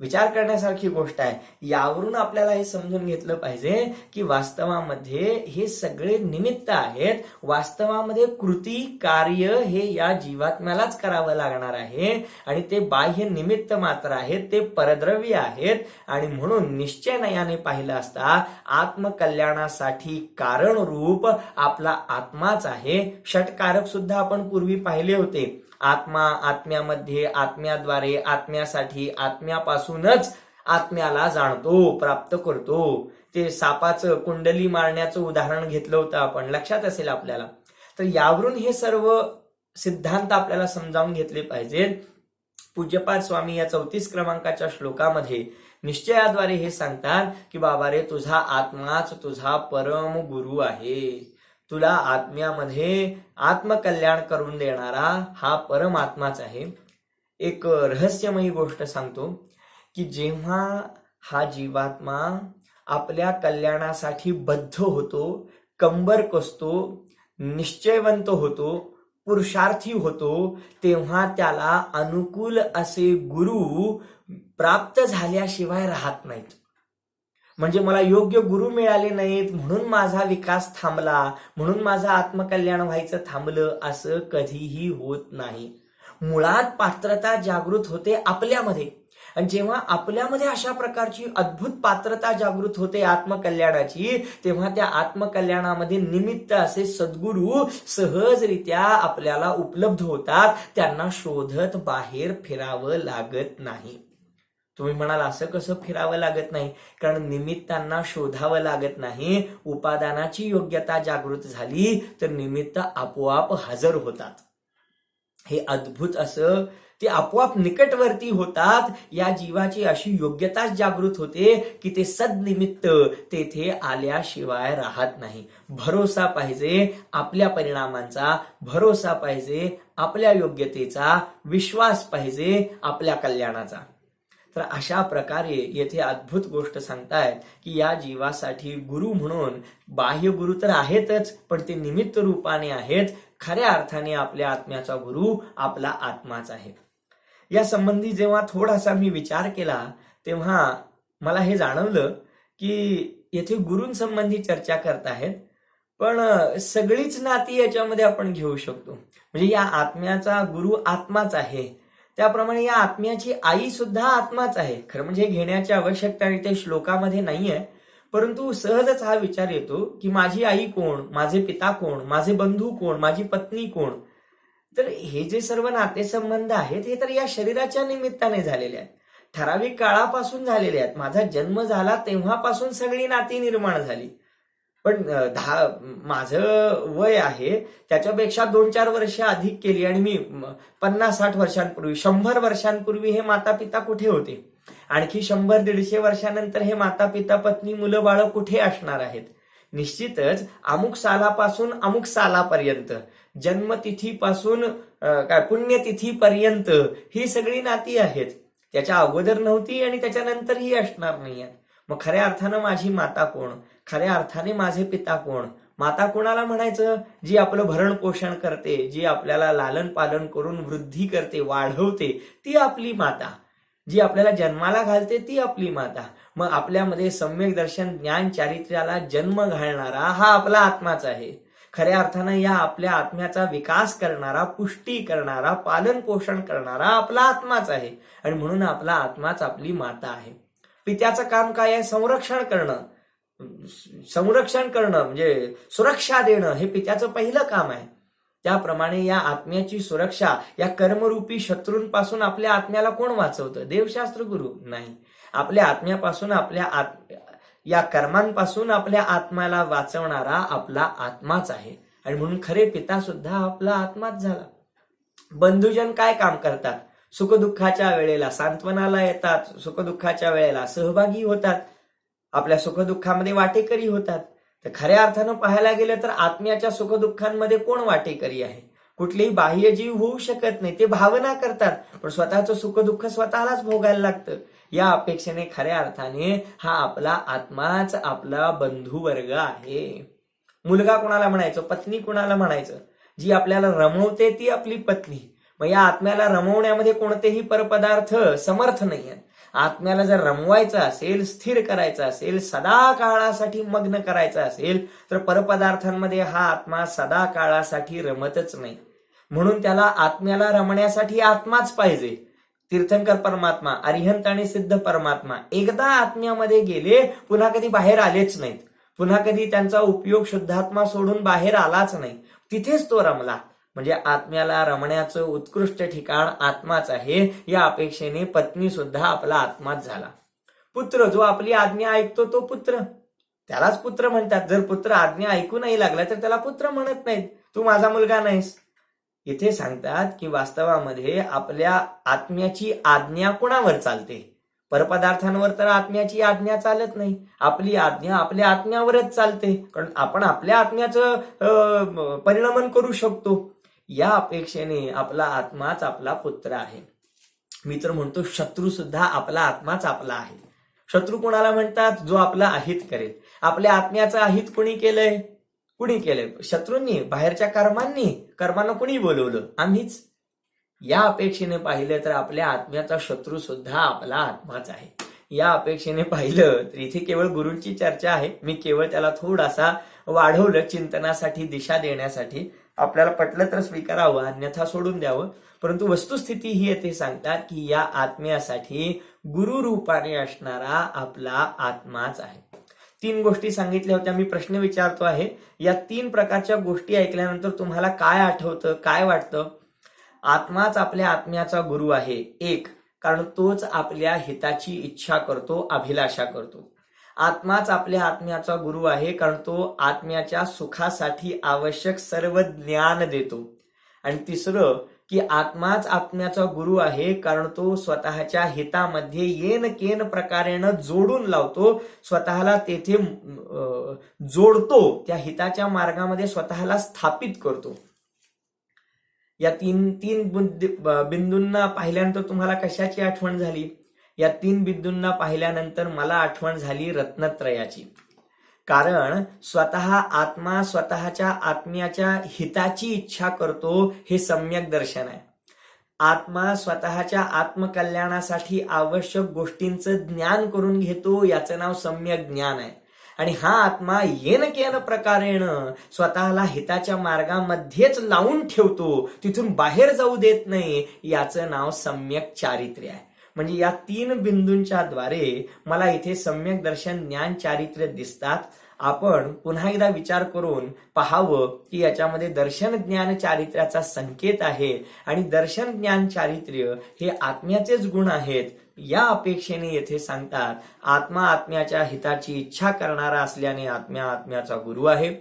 विचार करण्यासारखी गोष्ट आहे. यावरून आपल्याला हे समजून घेतलं पाहिजे की वास्तवामध्ये हे सगळे निमित्त आहेत. वास्तवामध्ये कृती, कार्य हे या जीवात्म्यालाच करावं लागणार आहे आणि ते बाह्य निमित्त मात्र आहेत, ते परद्रव्य आहेत. आणि म्हणून निश्चयनयाने पाहिलं असता आत्मकल्याणासाठी कारणरूप आपला आत्माच आहे. षटकारक सुद्धा आपण पूर्वी पाहिले होते. आत्मा, आत्म्यामध्ये, आत्म्याद्वारे, आत्म्यासाठी, आत्म्यापासूनच आत्म्याला जाणतो, प्राप्त करतो. ते सापाचं कुंडली मारण्याचं उदाहरण घेतलं होतं आपण, लक्षात असेल आपल्याला. तर यावरून हे सर्व सिद्धांत आपल्याला समजावून घेतले पाहिजेत. पूज्यपाद स्वामी या 34 क्रमांकाच्या श्लोकामध्ये निश्चयाद्वारे हे सांगतात की बाबा रे तुझा आत्माच तुझा परम गुरु आहे. तुला आत्म्यामध्ये आत्मकल्याण करून देणारा हा परमात्माच आहे. एक रहस्यमयी गोष्ट सांगतो की जेव्हा हा जीवात्मा आपल्या कल्याणासाठी बद्ध होतो, कंबर कसतो, निश्चयवंत होतो, पुरुषार्थी होतो, तेव्हा त्याला अनुकूल असे गुरु प्राप्त झाल्याशिवाय राहत नाहीत. म्हणजे मला योग्य गुरु मिळाले नाहीत म्हणून माझा विकास थांबला, म्हणून माझं आत्मकल्याण व्हायचं थांबलं, असं कधीही होत नाही. मुळात पात्रता जागृत होते आपल्यामध्ये. आणि जेव्हा आपल्यामध्ये अशा प्रकारची अद्भुत पात्रता जागृत होते आत्मकल्याणाची, तेव्हा त्या आत्मकल्याणामध्ये निमित्त असे सद्गुरू सहजरित्या आपल्याला उपलब्ध होतात. त्यांना शोधत बाहेर फिरावं लागत नाही. तुम्ही म्हणाल असं कसं फिरावं लागत नाही? कारण निमित्तांना शोधावं लागत नाही. उपादानाची योग्यता जागृत झाली तर निमित्त आपोआप हजर होतात. हे अद्भुत असं ते आपोआप निकटवर्ती होतात. या जीवाची अशी योग्यताच जागृत होते की ते सद्निमित्त तेथे आल्याशिवाय राहत नाही. भरोसा पाहिजे आपल्या परिणामांचा, भरोसा पाहिजे आपल्या योग्यतेचा, विश्वास पाहिजे आपल्या कल्याणाचा. तर अशा प्रकारे येथे अद्भुत गोष्ट सांगतायत की या जीवासाठी गुरु म्हणून बाह्य गुरु तर आहेतच, पण ते निमित्त रूपाने आहेत. खऱ्या अर्थाने आपल्या आत्म्याचा गुरु आपला आत्माच आहे. या संबंधी जेव्हा थोडासा मी विचार केला तेव्हा मला हे जाणवलं की येथे गुरूंसंबंधी चर्चा करत आहेत, पण सगळीच नाती याच्यामध्ये आपण घेऊ शकतो. म्हणजे या आत्म्याचा गुरु आत्माच आहे, त्याप्रमाणे या आत्म्याची आई सुद्धा आत्माच आहे. खरं म्हणजे घेण्याची आवश्यकता इथे श्लोकामध्ये नाहीये, परंतु सहजच हा विचार येतो की माझी आई कोण, माझे पिता कोण, माझे बंधू कोण, माझी पत्नी कोण. तर हे जे सर्व नातेसंबंध आहेत हे तर या शरीराच्या निमित्ताने झालेले आहेत, ठराविक काळापासून झालेले आहेत. माझा जन्म झाला तेव्हापासून सगळी नाती निर्माण झाली. पण माझं वय आहे त्याच्यापेक्षा 2-4 वर्ष अधिक केली आणि मी 50-60 वर्षांपूर्वी, 100 वर्षांपूर्वी हे माता पिता कुठे होते? आणखी 100-150 वर्षानंतर हे माता पिता पत्नी मुलं बाळं कुठे असणार आहेत? निश्चितच अमुक सालापासून अमुक सालापर्यंत, जन्मतिथीपासून पुण्यतिथीपर्यंत ही सगळी नाती आहेत. त्याच्या अगोदर नव्हती आणि त्याच्यानंतरही असणार नाहीये. मग खऱ्या अर्थानं माझी माता कोण? खऱ्या अर्थाने माझे पिता कोण? माता कोणाला म्हणायचं? जी आपलं भरण पोषण करते, जी आपल्याला लालन पालन करून वृद्धी करते, वाढवते, ती आपली माता. जी आपल्याला जन्माला घालते ती आपली माता. मग आपल्यामध्ये सम्यक दर्शन ज्ञान चारित्र्याला जन्म घालणारा हा आपला आत्माच आहे. खऱ्या अर्थानं या आपल्या आत्म्याचा विकास करणारा, पुष्टी करणारा, पालन पोषण करणारा आपला आत्माच आहे. आणि म्हणून आपला आत्माच आपली माता आहे. पित्याचं काम काय आहे? संरक्षण करणं. संरक्षण करणं म्हणजे सुरक्षा देणं हे पित्याचं पहिलं काम आहे. त्याप्रमाणे या आत्म्याची सुरक्षा या कर्मरूपी शत्रूंपासून आपल्या आत्म्याला कोण वाचवतं? देवशास्त्र गुरु नाही. आपल्या आत्म्यापासून, या कर्मांपासून आपल्या आत्म्याला वाचवणारा आपला आत्माच आहे. आणि म्हणून खरे पिता सुद्धा आपला आत्माच झाला. बंधुजन काय काम करतात? सुखदुःखाच्या वेळेला सांत्वनाला येतात, सुखदुःखाच्या वेळेला सहभागी होतात, आपल्या सुखदुःखामध्ये वाटेकरी होतात. तर खऱ्या अर्थानं पाहायला गेलं तर आत्म्याच्या सुखदुःखांमध्ये कोण वाटेकरी आहे? कुठलेही बाह्य जीव होऊ शकत नाही. ते भावना करतात, पण स्वतःचं सुखदुःख स्वतःलाच भोगायला लागतं. या अपेक्षेने खऱ्या अर्थाने हा आपला आत्माच आपला बंधुवर्ग आहे. मुलगा कोणाला म्हणायचं? पत्नी कोणाला म्हणायचं? जी आपल्याला रमवते ती आपली पत्नी. मग या आत्म्याला रमवण्यामध्ये कोणतेही परपदार्थ समर्थ नाहीये. आत्म्याला जर रमवायचं असेल, स्थिर करायचं असेल, सदा काळासाठी मग्न करायचं असेल, तर परपदार्थांमध्ये हा आत्मा सदा काळासाठी रमतच नाही. म्हणून त्याला आत्म्याला रमण्यासाठी आत्माच पाहिजे. तीर्थंकर परमात्मा, अरिहंत आणि सिद्ध परमात्मा एकदा आत्म्यामध्ये गेले, पुन्हा कधी बाहेर आलेच नाहीत. पुन्हा कधी त्यांचा उपयोग शुद्धात्मा सोडून बाहेर आलाच नाही. तिथेच तो रमला. म्हणजे आत्म्याला रमण्याचं उत्कृष्ट ठिकाण आत्माच आहे. या अपेक्षेने पत्नी सुद्धा आपला आत्माच झाला. पुत्र जो आपली आज्ञा ऐकतो तो पुत्र, त्यालाच पुत्र म्हणतात. जर पुत्र आज्ञा ऐकू नाही लागला तर त्याला पुत्र म्हणत नाहीत. तू माझा मुलगा नाहीस. इथे सांगतात की वास्तवामध्ये आपल्या आत्म्याची आज्ञा कोणावर चालते? परपदार्थांवर तर आत्म्याची आज्ञा चालत नाही. आपली आज्ञा आपल्या आत्म्यावरच चालते. कारण आपण आपल्या आत्म्याचं परिणमन करू शकतो. या अपेक्षेने आपला आत्माच आपला पुत्र आहे. मी तर म्हणतो शत्रू सुद्धा आपला आत्माच आपला आहे. शत्रू कोणाला म्हणतात? जो आपला अहित करेल. आपल्या आत्म्याचं अहित कुणी केलंय? कुणी केलंय? शत्रूंनी, बाहेरच्या कर्मांना कुणी बोलवलं? आम्हीच. या अपेक्षेने पाहिलं तर आपल्या आत्म्याचा शत्रू सुद्धा आपला आत्माच आहे. या अपेक्षेने पाहिलं तर इथे केवळ गुरूंची चर्चा आहे. मी केवळ त्याला थोडासा वाढवलं चिंतनासाठी, दिशा देण्यासाठी. आपल्याला पटलं तर स्वीकारावं, अन्यथा सोडून द्यावं. परंतु वस्तुस्थिती ही येथे सांगतात की या आत्म्यासाठी गुरु रूपाने असणारा आपला आत्माच आहे. 3 गोष्टी सांगितल्या होत्या. मी प्रश्न विचारतो आहे, या 3 प्रकारच्या गोष्टी ऐकल्यानंतर तुम्हाला काय आठवतं, काय वाटतं? आत्माच आपल्या आत्म्याचा गुरु आहे. 1, कारण तोच आपल्या हिताची इच्छा करतो, अभिलाषा करतो. आत्माच आपल्या आत्म्याचा गुरु आहे, कारण तो आत्म्याच्या सुखासाठी आवश्यक सर्व ज्ञान देतो. आणि 3, की आत्माच आत्म्याचा गुरु आहे, कारण तो स्वतःच्या हितामध्ये येन केन प्रकारेनं जोडून लावतो, स्वतःला तेथे जोडतो, त्या हिताच्या मार्गामध्ये स्वतःला स्थापित करतो. या 3 बिंदूंना पाहिल्यानंतर तुम्हाला कशाची आठवण झाली? या 3 बिंदूंना पाहिल्यानंतर मला आठवण झाली रत्नत्रयाची. कारण स्वतः आत्मा स्वतःच्या आत्म्याच्या हिताची इच्छा करतो हे सम्यक दर्शन आहे. आत्मा स्वतःच्या आत्मकल्याणासाठी आवश्यक गोष्टींचं ज्ञान करून घेतो, याचं नाव सम्यक ज्ञान आहे. आणि हा आत्मा येन केन प्रकारेनं स्वतःला हिताच्या मार्गामध्येच लावून ठेवतो, तिथून बाहेर जाऊ देत नाही, याचं नाव सम्यक चारित्र्य आहे. म्हणजे या 3 बिंदूंच्या द्वारे मला इथे सम्यक दर्शन, ज्ञान, चारित्र्य दिसतात. आपण पुन्हा एकदा विचार करून पाहावं की याच्यामध्ये दर्शन, ज्ञान, चारित्र्याचा संकेत आहे. आणि दर्शन, ज्ञान, चारित्र्य हे आत्म्याचेच गुण आहेत. या अपेक्षेने येथे सांगतात आत्मा आत्म्याच्या हिताची इच्छा करणारा असल्याने आत्म्याचा गुरु आहे.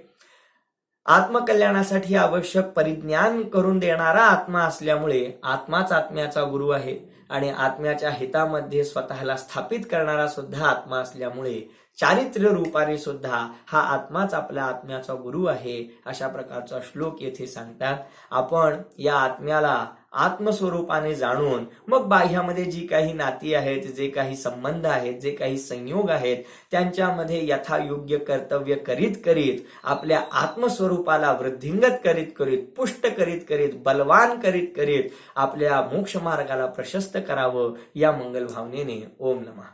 आत्मकल्याणासाठी आवश्यक परिज्ञान करून देणारा आत्मा असल्यामुळे आत्माच आत्म्याचा गुरु आहे. आणि आत्म्याच्या हितामध्ये स्वतःला स्थापित करणारा सुद्धा आत्मा असल्यामुळे चारित्र्य रूपाने सुद्धा हा आत्माच आपल्या आत्म्याचा गुरु आहे, अशा प्रकारचा श्लोक येथे सांगतात. आपण या आत्म्याला आत्मस्वरूपाने जाणून मग बाह्यामध्ये जी काही नाती आहेत, जे काही संबंध आहेत, जे काही संयोग आहेत, त्यांच्यामध्ये यथायोग्य कर्तव्य करीत करीत आपल्या आत्मस्वरूपाला वृद्धिंगत करीत करीत, पुष्ट करीत करीत, बलवान करीत करीत आपल्या मोक्ष मार्गाला प्रशस्त करावं, या मंगल भावनेने ओम नमः.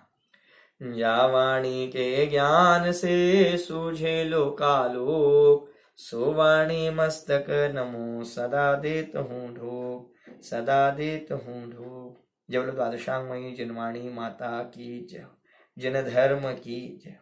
या वाणी के ज्ञान से सूझे लोकालोक, सो वाणी मस्तक नमो सदा देत हूँ ढोक, सदा देत हूँ ढोक. जय बोलो द्वादशांगमयी जिनवाणी माता की जय, जिन धर्म की जय.